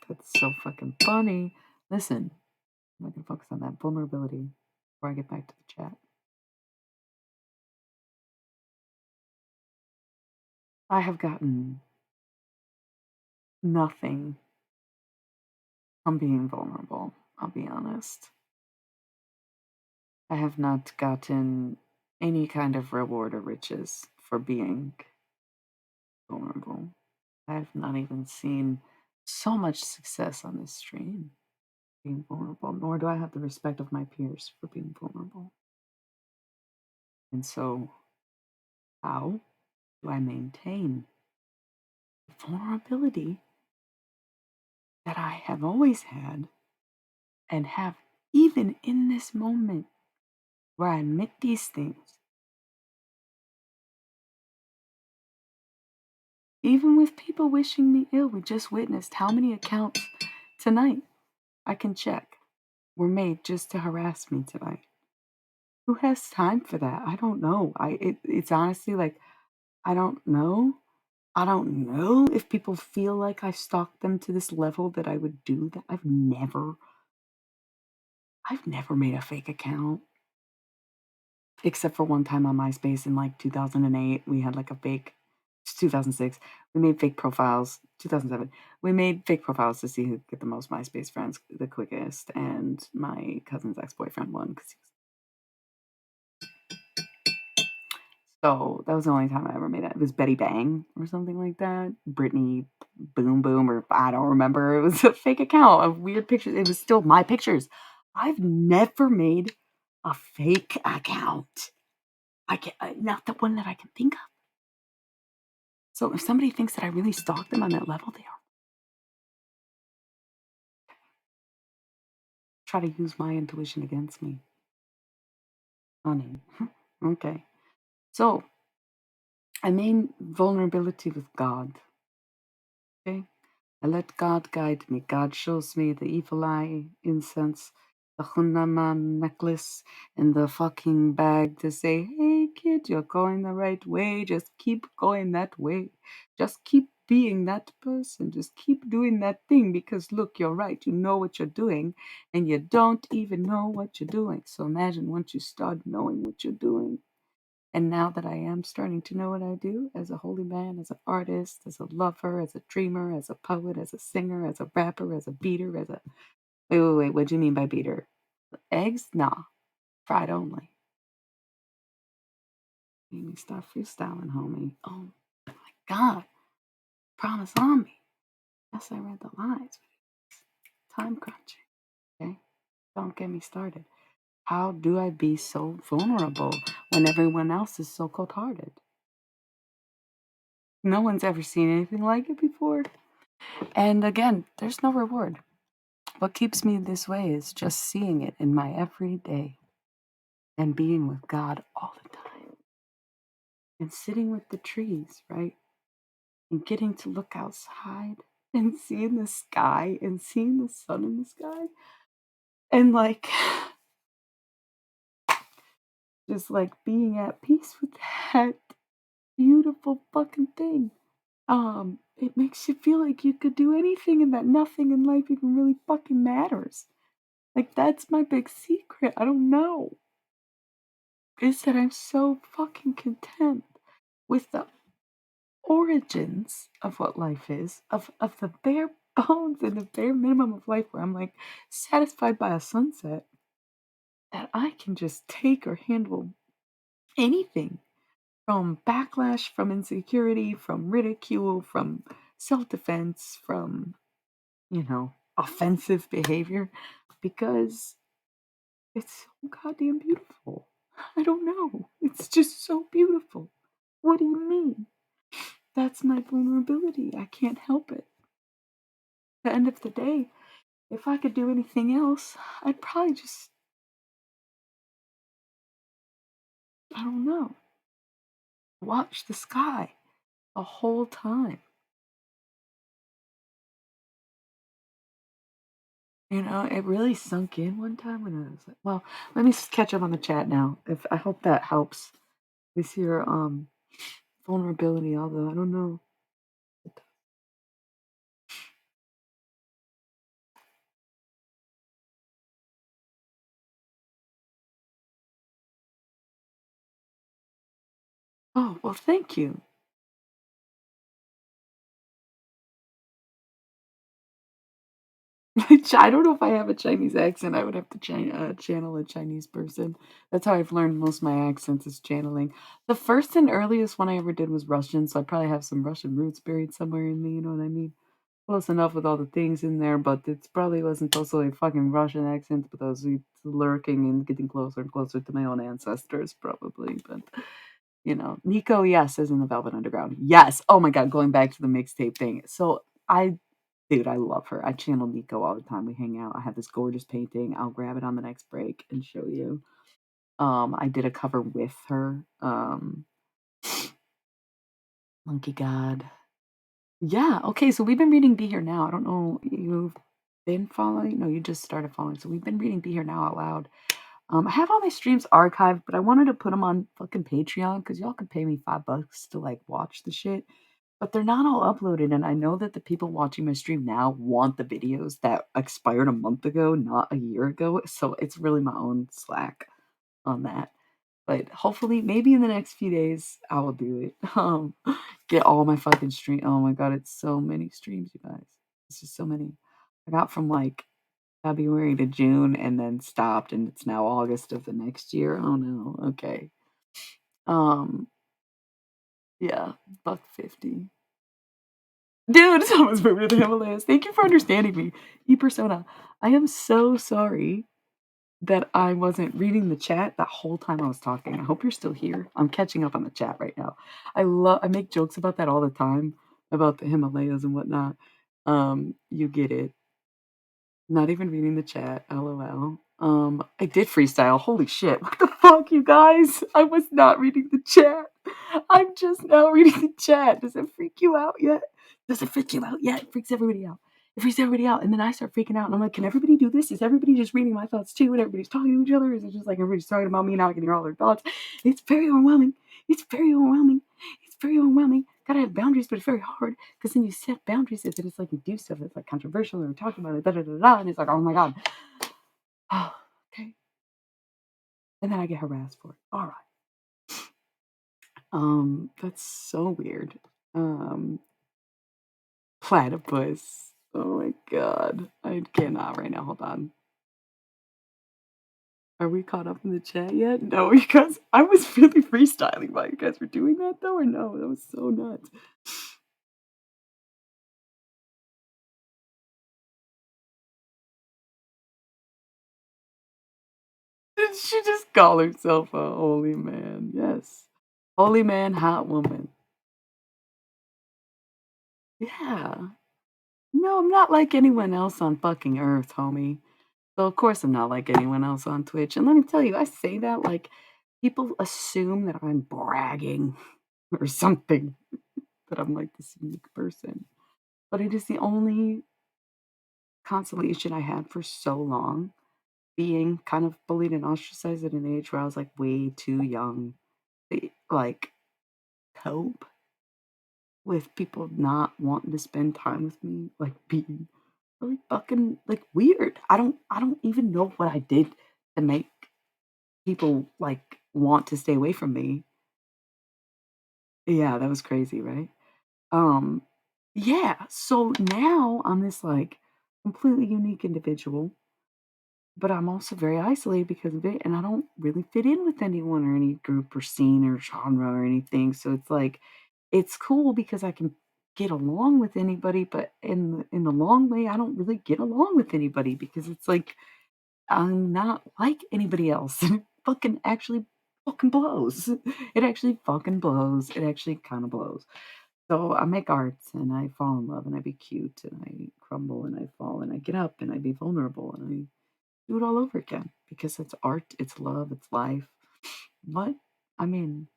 that's so fucking funny. Listen, I'm gonna focus on that vulnerability before I get back to the chat. I have gotten nothing from being vulnerable. I'll be honest. I have not gotten any kind of reward or riches for being vulnerable. I have not even seen so much success on this stream being vulnerable, nor do I have the respect of my peers for being vulnerable. And so, how do I maintain the vulnerability that I have always had and have even in this moment where I admit these things, even with people wishing me ill? We just witnessed how many accounts tonight I can check were made just to harass me tonight. Who has time for that? I don't know. It's honestly like I don't know. I don't know if people feel like I stalked them to this level that I would do that. I've never made a fake account except for one time on MySpace in like 2008. We had like a fake, it's 2006. We made fake profiles. 2007. We made fake profiles to see who could get the most MySpace friends the quickest. And my cousin's ex boyfriend won because he was. So that was the only time I ever made it. It was Betty Bang or something like that. Brittany Boom Boom, or I don't remember. It was a fake account of weird pictures. It was still my pictures. I've never made a fake account. I can not the one that I can think of. So if somebody thinks that I really stalked them on that level, they are try to use my intuition against me. Honey. Okay. So I mean vulnerability with God. Okay. I let God guide me. God shows me the evil eye incense, the Hunaman necklace, and the fucking bag to say, hey kid, you're going the right way. Just keep going that way. Just keep being that person. Just keep doing that thing because look, you're right. You know what you're doing and you don't even know what you're doing. So imagine once you start knowing what you're doing And now that I am starting to know what I do as a holy man, as an artist, as a lover, as a dreamer, as a poet, as a singer, as a rapper, as a beater, as a wait, what do you mean by beater? Eggs? Nah. Fried only. Made me start freestyling, homie. Oh my god. Promise on me. Yes, I read the lines. Time crunching. Okay? Don't get me started. How do I be so vulnerable when everyone else is so cold hearted? No one's ever seen anything like it before. And again, there's no reward. What keeps me this way is just seeing it in my everyday and being with God all the time and sitting with the trees, right? And getting to look outside and seeing the sky and seeing the sun in the sky and like just like being at peace with that beautiful fucking thing. It makes you feel like you could do anything and that nothing in life even really fucking matters. Like that's my big secret. I don't know. Is that I'm so fucking content with the origins of what life is, of the bare bones and the bare minimum of life where I'm like satisfied by a sunset that I can just take or handle anything from backlash, from insecurity, from ridicule, from self defense, from, offensive behavior because it's so goddamn beautiful. I don't know. It's just so beautiful. What do you mean? That's my vulnerability. I can't help it. At the end of the day, if I could do anything else, I'd probably just, I don't know, watch the sky the whole time. It really sunk in one time when I was like, well, let me catch up on the chat now. If I hope that helps with your vulnerability, although I don't know. Oh, well, thank you. I don't know if I have a Chinese accent. I would have to channel a Chinese person. That's how I've learned most of my accents is channeling. The first and earliest one I ever did was Russian, so I probably have some Russian roots buried somewhere in me. You know what I mean? Close enough with all the things in there, but it probably wasn't totally a fucking Russian accent, but I was lurking and getting closer and closer to my own ancestors, probably. But Nico, yes, is in the Velvet Underground. Yes. Oh my god, going back to the mixtape thing. So dude, I love her. I channel Nico all the time. We hang out. I have this gorgeous painting. I'll grab it on the next break and show you. I did a cover with her. Monkey God. Yeah. Okay. So we've been reading Be Here Now. I don't know. You've been following? No, you just started following. So we've been reading Be Here Now out loud. I have all my streams archived, but I wanted to put them on fucking Patreon because y'all can pay me $5 to like watch the shit. But they're not all uploaded, and I know that the people watching my stream now want the videos that expired a month ago, not a year ago. So it's really my own slack on that. But hopefully, maybe in the next few days, I will do it. Get all my fucking stream. Oh my god, it's so many streams, you guys. It's just so many. I got from like February to June and then stopped, and it's now August of the next year. Oh no. Okay. Um. Yeah. Buck 50. Dude, someone's moving to the Himalayas. Thank you for understanding me. E-persona. I am so sorry that I wasn't reading the chat the whole time I was talking. I hope you're still here. I'm catching up on the chat right now. I make jokes about that all the time, about the Himalayas and whatnot. You get it. Not even reading the chat, LOL. I did freestyle. Holy shit. What the fuck, you guys? I was not reading the chat. I'm just now reading the chat. Does it freak you out yet? Does it freak you out yet? It freaks everybody out. It freaks everybody out. And then I start freaking out. And I'm like, can everybody do this? Is everybody just reading my thoughts too? And everybody's talking to each other? Is it just like everybody's talking about me now? I can hear all their thoughts. It's very overwhelming. It's very overwhelming. It's very overwhelming. Gotta have boundaries, but it's very hard because then you set boundaries and it's like you do stuff that's like controversial or talking about it, da da da da, and it's like, oh my god. Oh, okay. And then I get harassed for it. All right. That's so weird. Um, Platypus. Oh my god. I cannot right now. Hold on. Are we caught up in the chat yet? No, because I was really freestyling while you guys were doing that though, or no? That was so nuts. Did she just call herself a holy man? Yes. Holy man, hot woman. Yeah. No, I'm not like anyone else on fucking earth, homie. So of course I'm not like anyone else on Twitch. And let me tell you, I say that like people assume that I'm bragging or something, that I'm like this unique person. But it is the only consolation I had for so long, being kind of bullied and ostracized at an age where I was like way too young to like cope with people not wanting to spend time with me, like being really fucking like weird. I don't even know what I did to make people like want to stay away from me. Yeah, that was crazy, right? Um yeah, so now I'm this like completely unique individual, but I'm also very isolated because of it, and I don't really fit in with anyone or any group or scene or genre or anything. So it's like it's cool because I can get along with anybody, but in the long way, I don't really get along with anybody because it's like I'm not like anybody else. And it fucking actually fucking blows. It actually fucking blows. It actually kind of blows. So I make arts and I fall in love and I be cute and I crumble and I fall and I get up and I be vulnerable and I do it all over again because it's art, it's love, it's life. What? I mean,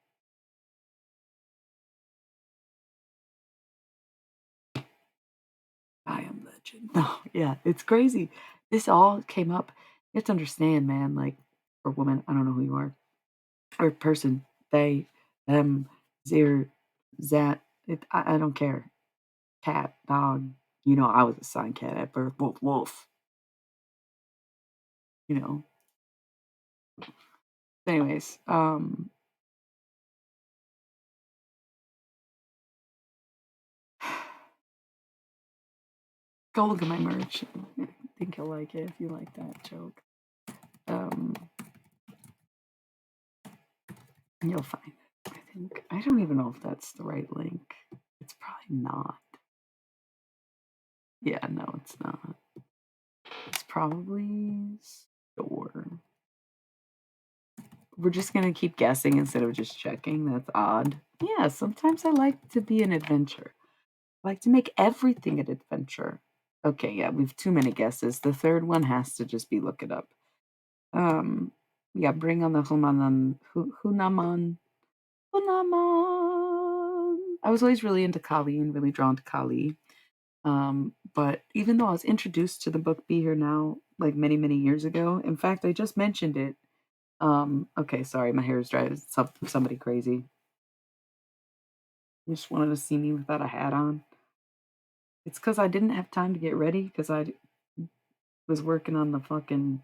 I am legend. No, yeah, it's crazy. This all came up. You have to understand, man, like, or woman, I don't know who you are, or person, they, them, zir, zat, I don't care. Cat, dog, I was assigned cat at birth, wolf, wolf, you know. Anyways, go look at my merch. I think you'll like it if you like that joke. Um, You'll find it, I think. I don't even know if that's the right link. It's probably not. Yeah, no, it's not. It's probably store. We're just gonna keep guessing instead of just checking. That's odd. Yeah, sometimes I like to be an adventure. I like to make everything an adventure. Okay, yeah, we've too many guesses. The third one has to just be look it up. Um, yeah, bring on the Hunaman. Hunaman. I was always really into Kali and really drawn to Kali. But even though I was introduced to the book Be Here Now like many, many years ago, in fact, I just mentioned it. Okay, sorry, my hair is driving somebody crazy. You just wanted to see me without a hat on. It's because I didn't have time to get ready because I was working on the fucking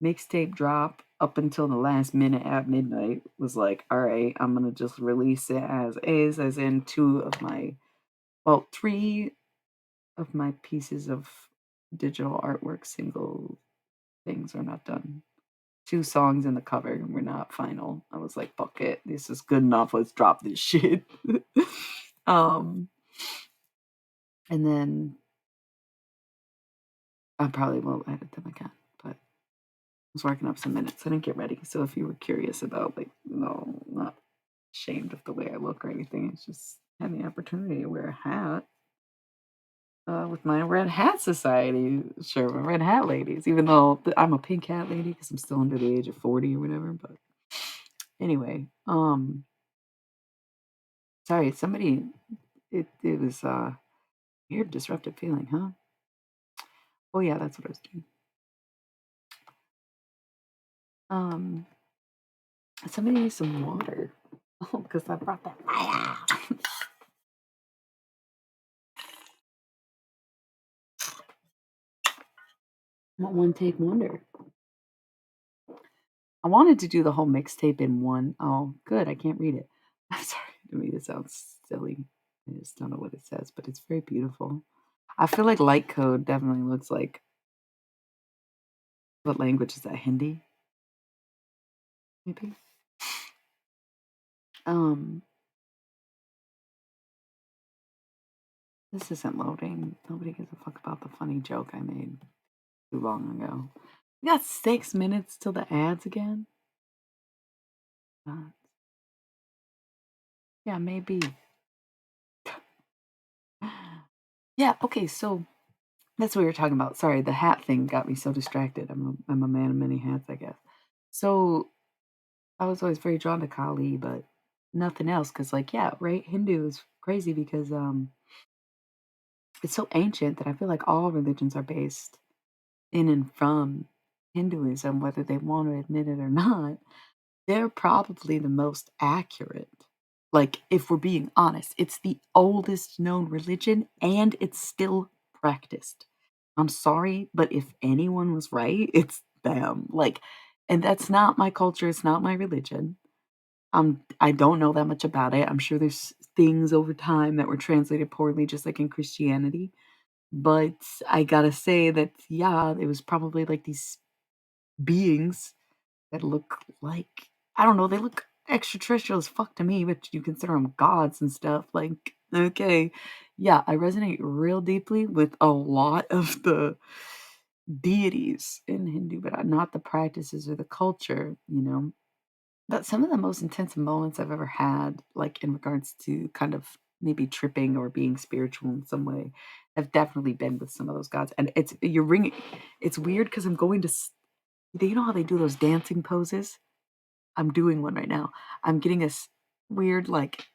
mixtape drop up until the last minute at midnight. Was like, all right, I'm gonna just release it as is, as in three of my pieces of digital artwork single things are not done. Two songs in the cover were not final. I was like, fuck it, this is good enough. Let's drop this shit. um, and then I probably won't edit them again, but I was working up some minutes. I didn't get ready. So if you were curious about like, no, I'm not ashamed of the way I look or anything. It's just having the opportunity to wear a hat. With my Red Hat Society shirt, my Red Hat ladies, even though I'm a pink hat lady because I'm still under the age of 40 or whatever. But anyway, sorry, somebody, it was weird, disruptive feeling, huh? Oh, yeah, that's what I was doing. Um, Somebody needs some water. Oh, because I brought that fire. What one take wonder. I wanted to do the whole mixtape in one. Oh, good. I can't read it. I'm sorry, to me it sounds silly. I just don't know what it says, but it's very beautiful. I feel like light code definitely looks like what language is that? Hindi, maybe? Um, this isn't loading. Nobody gives a fuck about the funny joke I made too long ago. We got 6 minutes till the ads again. Uh, yeah, maybe. Yeah, okay, so that's what we were talking about. Sorry, the hat thing got me so distracted. I'm a man of many hats, I guess. So I was always very drawn to Kali, but nothing else. Cause like, yeah, right, Hindu is crazy because it's so ancient that I feel like all religions are based in and from Hinduism, whether they want to admit it or not. They're probably the most accurate. Like, if we're being honest, it's the oldest known religion and it's still practiced. I'm sorry, but if anyone was right, it's them. Like, and that's not my culture, it's not my religion. I don't know that much about it. I'm sure there's things over time that were translated poorly, just like in Christianity. But I gotta say that, yeah, it was probably like these beings that look like, I don't know, they look extraterrestrial as fuck to me, but you consider them gods and stuff. Like, okay, yeah, I resonate real deeply with a lot of the deities in Hindu, but not the practices or the culture, you know. But some of the most intense moments I've ever had, like in regards to kind of maybe tripping or being spiritual in some way, have definitely been with some of those gods. And you're ringing. It's weird because I'm going to. You know how they do those dancing poses? I'm doing one right now. I'm getting this weird like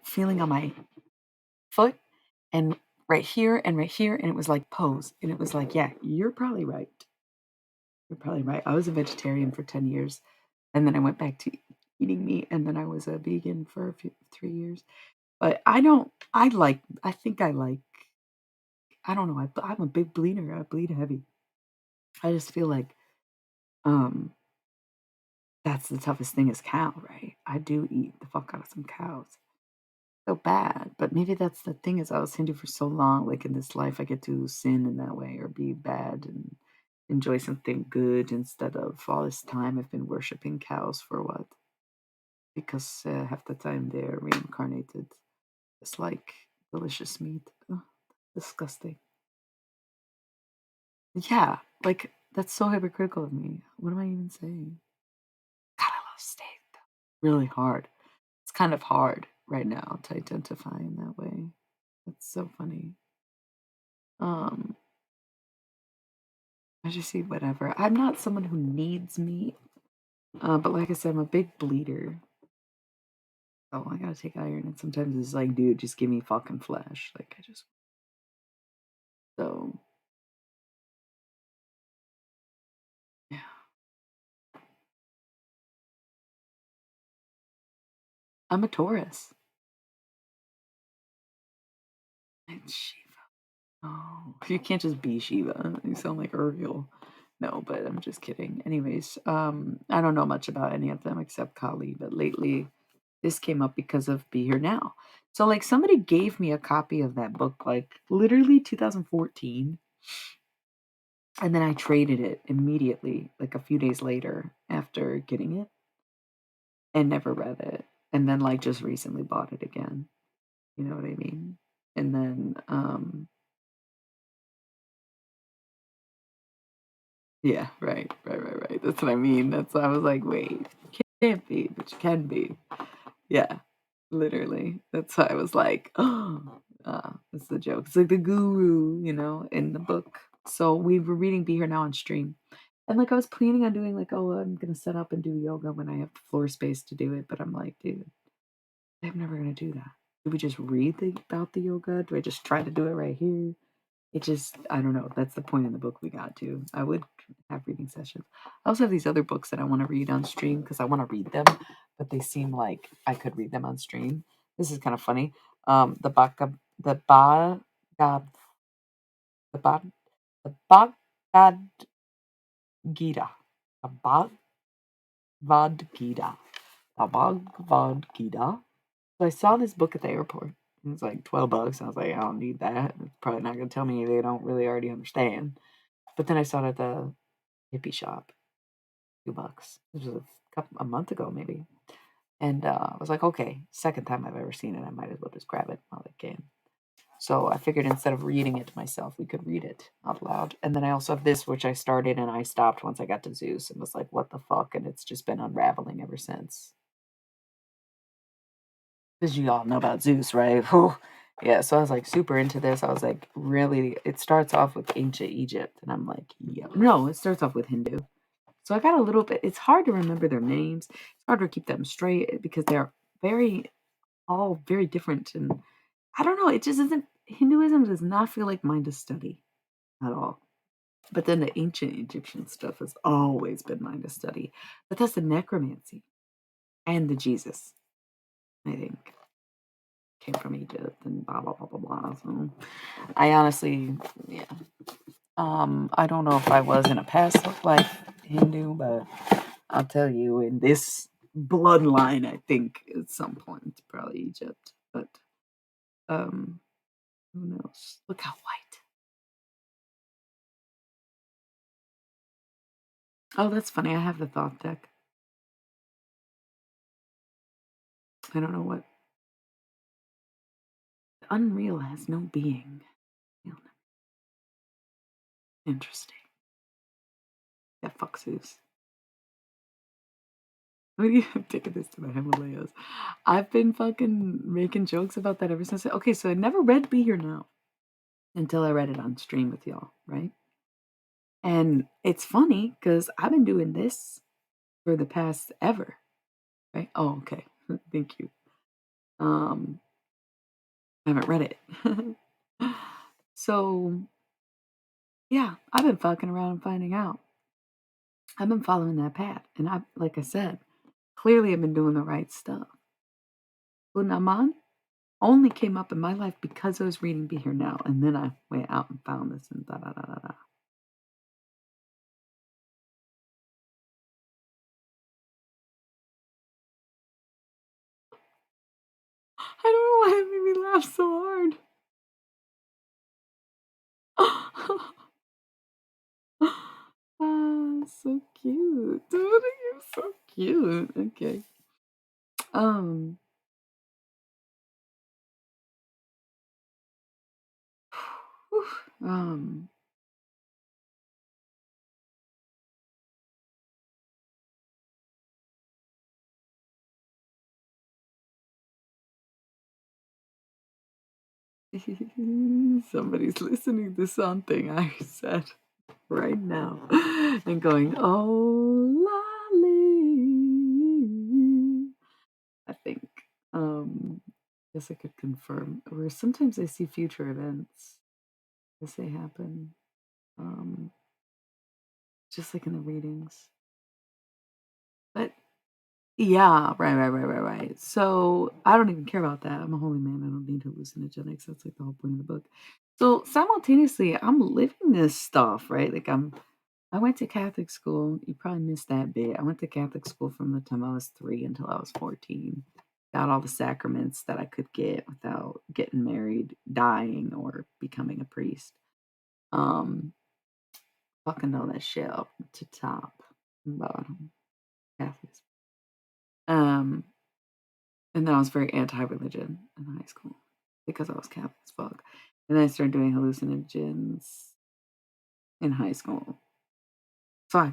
feeling on my foot and right here, and it was like pose, and it was like, yeah, you're probably right. You're probably right. I was a vegetarian for 10 years, and then I went back to eating meat, and then I was a vegan for 3 years. But I don't. I like. I think I like. I don't know. I'm a big bleeder. I bleed heavy. I just feel like um that's the toughest thing is cow, right? I do eat the fuck out of some cows. So bad, but maybe that's the thing is I was Hindu for so long, like in this life, I get to sin in that way or be bad and enjoy something good instead of all this time I've been worshiping cows for what? Because half the time they're reincarnated. It's like delicious meat. Ugh, disgusting. Yeah, like that's so hypocritical of me. What am I even saying? God, I love steak. Really hard. It's kind of hard right now to identify in that way. That's so funny. Um, I just eat whatever. I'm not someone who needs meat, but like I said, I'm a big bleeder. So I gotta take iron, and sometimes it's like, dude, just give me fucking flesh. Like I just so yeah. I'm a Taurus. And Shiva. Oh, you can't just be Shiva. You sound like Uriel. No, but I'm just kidding. Anyways, I don't know much about any of them except Kali, but lately this came up because of Be Here Now. So like somebody gave me a copy of that book like literally 2014. And then I traded it immediately, like a few days later after getting it and never read it. And then like just recently bought it again. You know what I mean? And then yeah, right. That's what I mean. That's why I was like, wait, can't be, but you can be. Yeah, literally. That's why I was like, oh, that's the joke. It's like the guru, you know, in the book. So we were reading Be Here Now on stream. And like I was planning on doing like, oh, I'm gonna set up and do yoga when I have the floor space to do it. But I'm like, dude, I'm never gonna do that. Do we just read about the yoga? Do I just try to do it right here? It just, I don't know. That's the point in the book we got to. I would have reading sessions. I also have these other books that I want to read on stream because I want to read them, but they seem like I could read them on stream. This is kind of funny. The Baka, the Ba, Gab, the Ba, the Bhagavad Gita, the Bhagavad Gita. the Bhagavad Gita. So I saw this book at the airport. It was like $12. I was like, I don't need that. It's probably not going to tell me they don't really already understand. But then I saw it at the hippie shop, $2. This was a month ago, maybe. And I was like, okay, second time I've ever seen it. I might as well just grab it while I can. So I figured instead of reading it to myself, we could read it out loud. And then I also have this, which I started and I stopped once I got to Zeus and was like, what the fuck? And it's just been unraveling ever since. Because you all know about Zeus, right? Whew. Yeah, so I was like super into this. I was like, really, it starts off with ancient Egypt. And I'm like, yeah. No, it starts off with Hindu. So I got a little bit, it's hard to remember their names. It's hard to keep them straight because they're all very different. And I don't know, it just isn't, Hinduism does not feel like mine to study at all. But then the ancient Egyptian stuff has always been mine to study. But that's the necromancy and the Jesus, I think, came from Egypt and blah, blah, blah, blah, blah. So I honestly, yeah. I don't know if I was in a past life Hindu, but I'll tell you, in this bloodline, I think at some point, probably Egypt. But um, who knows? Look how white. Oh, that's funny. I have the thought deck. I don't know what. Unreal has no being. Interesting. Yeah, fuck Zeus. I'm taking this to the Himalayas. I've been fucking making jokes about that ever since. Okay, so I never read Be Here Now until I read it on stream with y'all, right? And it's funny because I've been doing this for the past ever, right? Oh, okay. Thank you. Um, I haven't read it. So yeah, I've been fucking around and finding out. I've been following that path, and like I said, clearly I've been doing the right stuff. Unaman only came up in my life because I was reading Be Here Now, and then I went out and found this and da da da da da. I don't know why it made me laugh so hard. Ah, so cute. Dude, you're so cute. Okay. Um, um, somebody's listening to something I said right now and going, oh, lolly. I think. Guess I could confirm. Or sometimes I see future events as they happen. Um, just like in the readings. But yeah, right. So I don't even care about that. I'm a holy man. I don't need hallucinogenics. That's like the whole point of the book. So simultaneously, I'm living this stuff, right? Like I went to Catholic school. You probably missed that bit. I went to Catholic school from the time I was 3 until I was 14. Got all the sacraments that I could get without getting married, dying, or becoming a priest. Um, fucking know that shit up to top and bottom. Catholics. Um, and then I was very anti-religion in high school because I was Catholic as fuck. And then I started doing hallucinogens in high school. So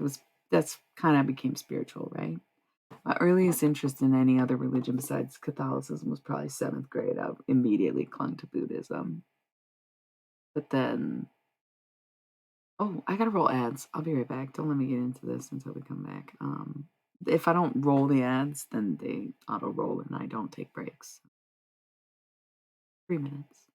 that's kind of became spiritual, right? My earliest interest in any other religion besides Catholicism was probably seventh grade. I immediately clung to Buddhism. But then, oh, I gotta roll ads. I'll be right back. Don't let me get into this until we come back. If I don't roll the ads, then they auto roll and I don't take breaks. 3 minutes.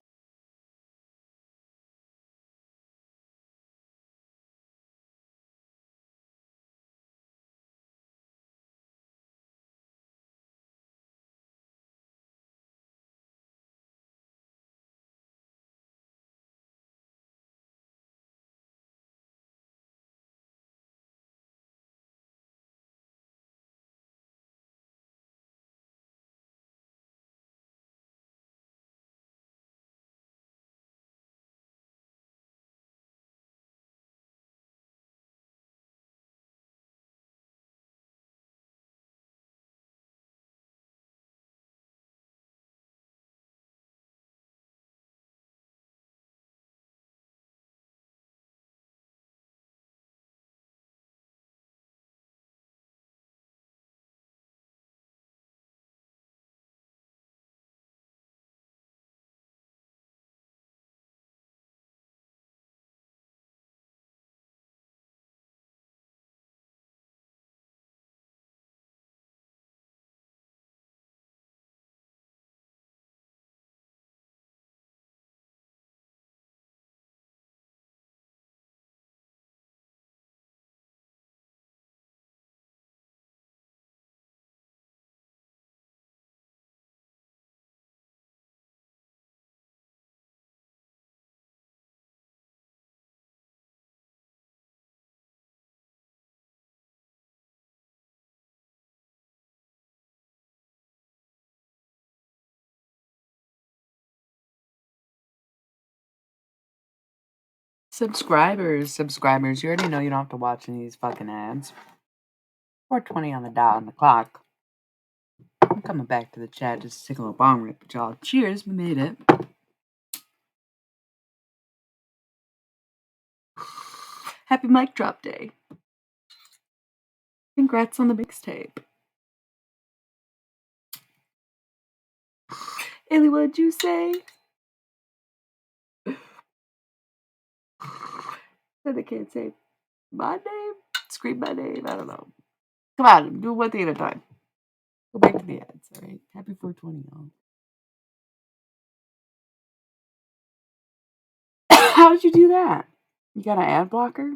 Subscribers. You already know you don't have to watch any of these fucking ads. 4:20 on the dot on the clock. I'm coming back to the chat just to take a little bong rip with y'all. Cheers, we made it. Happy mic drop day. Congrats on the mixtape. Illy, what'd you say? Then I can't say my name. Scream my name. I don't know. Come on, do one thing at a time. Go back to the ads, all right? Happy 420, y'all. How did you do that? You got an ad blocker?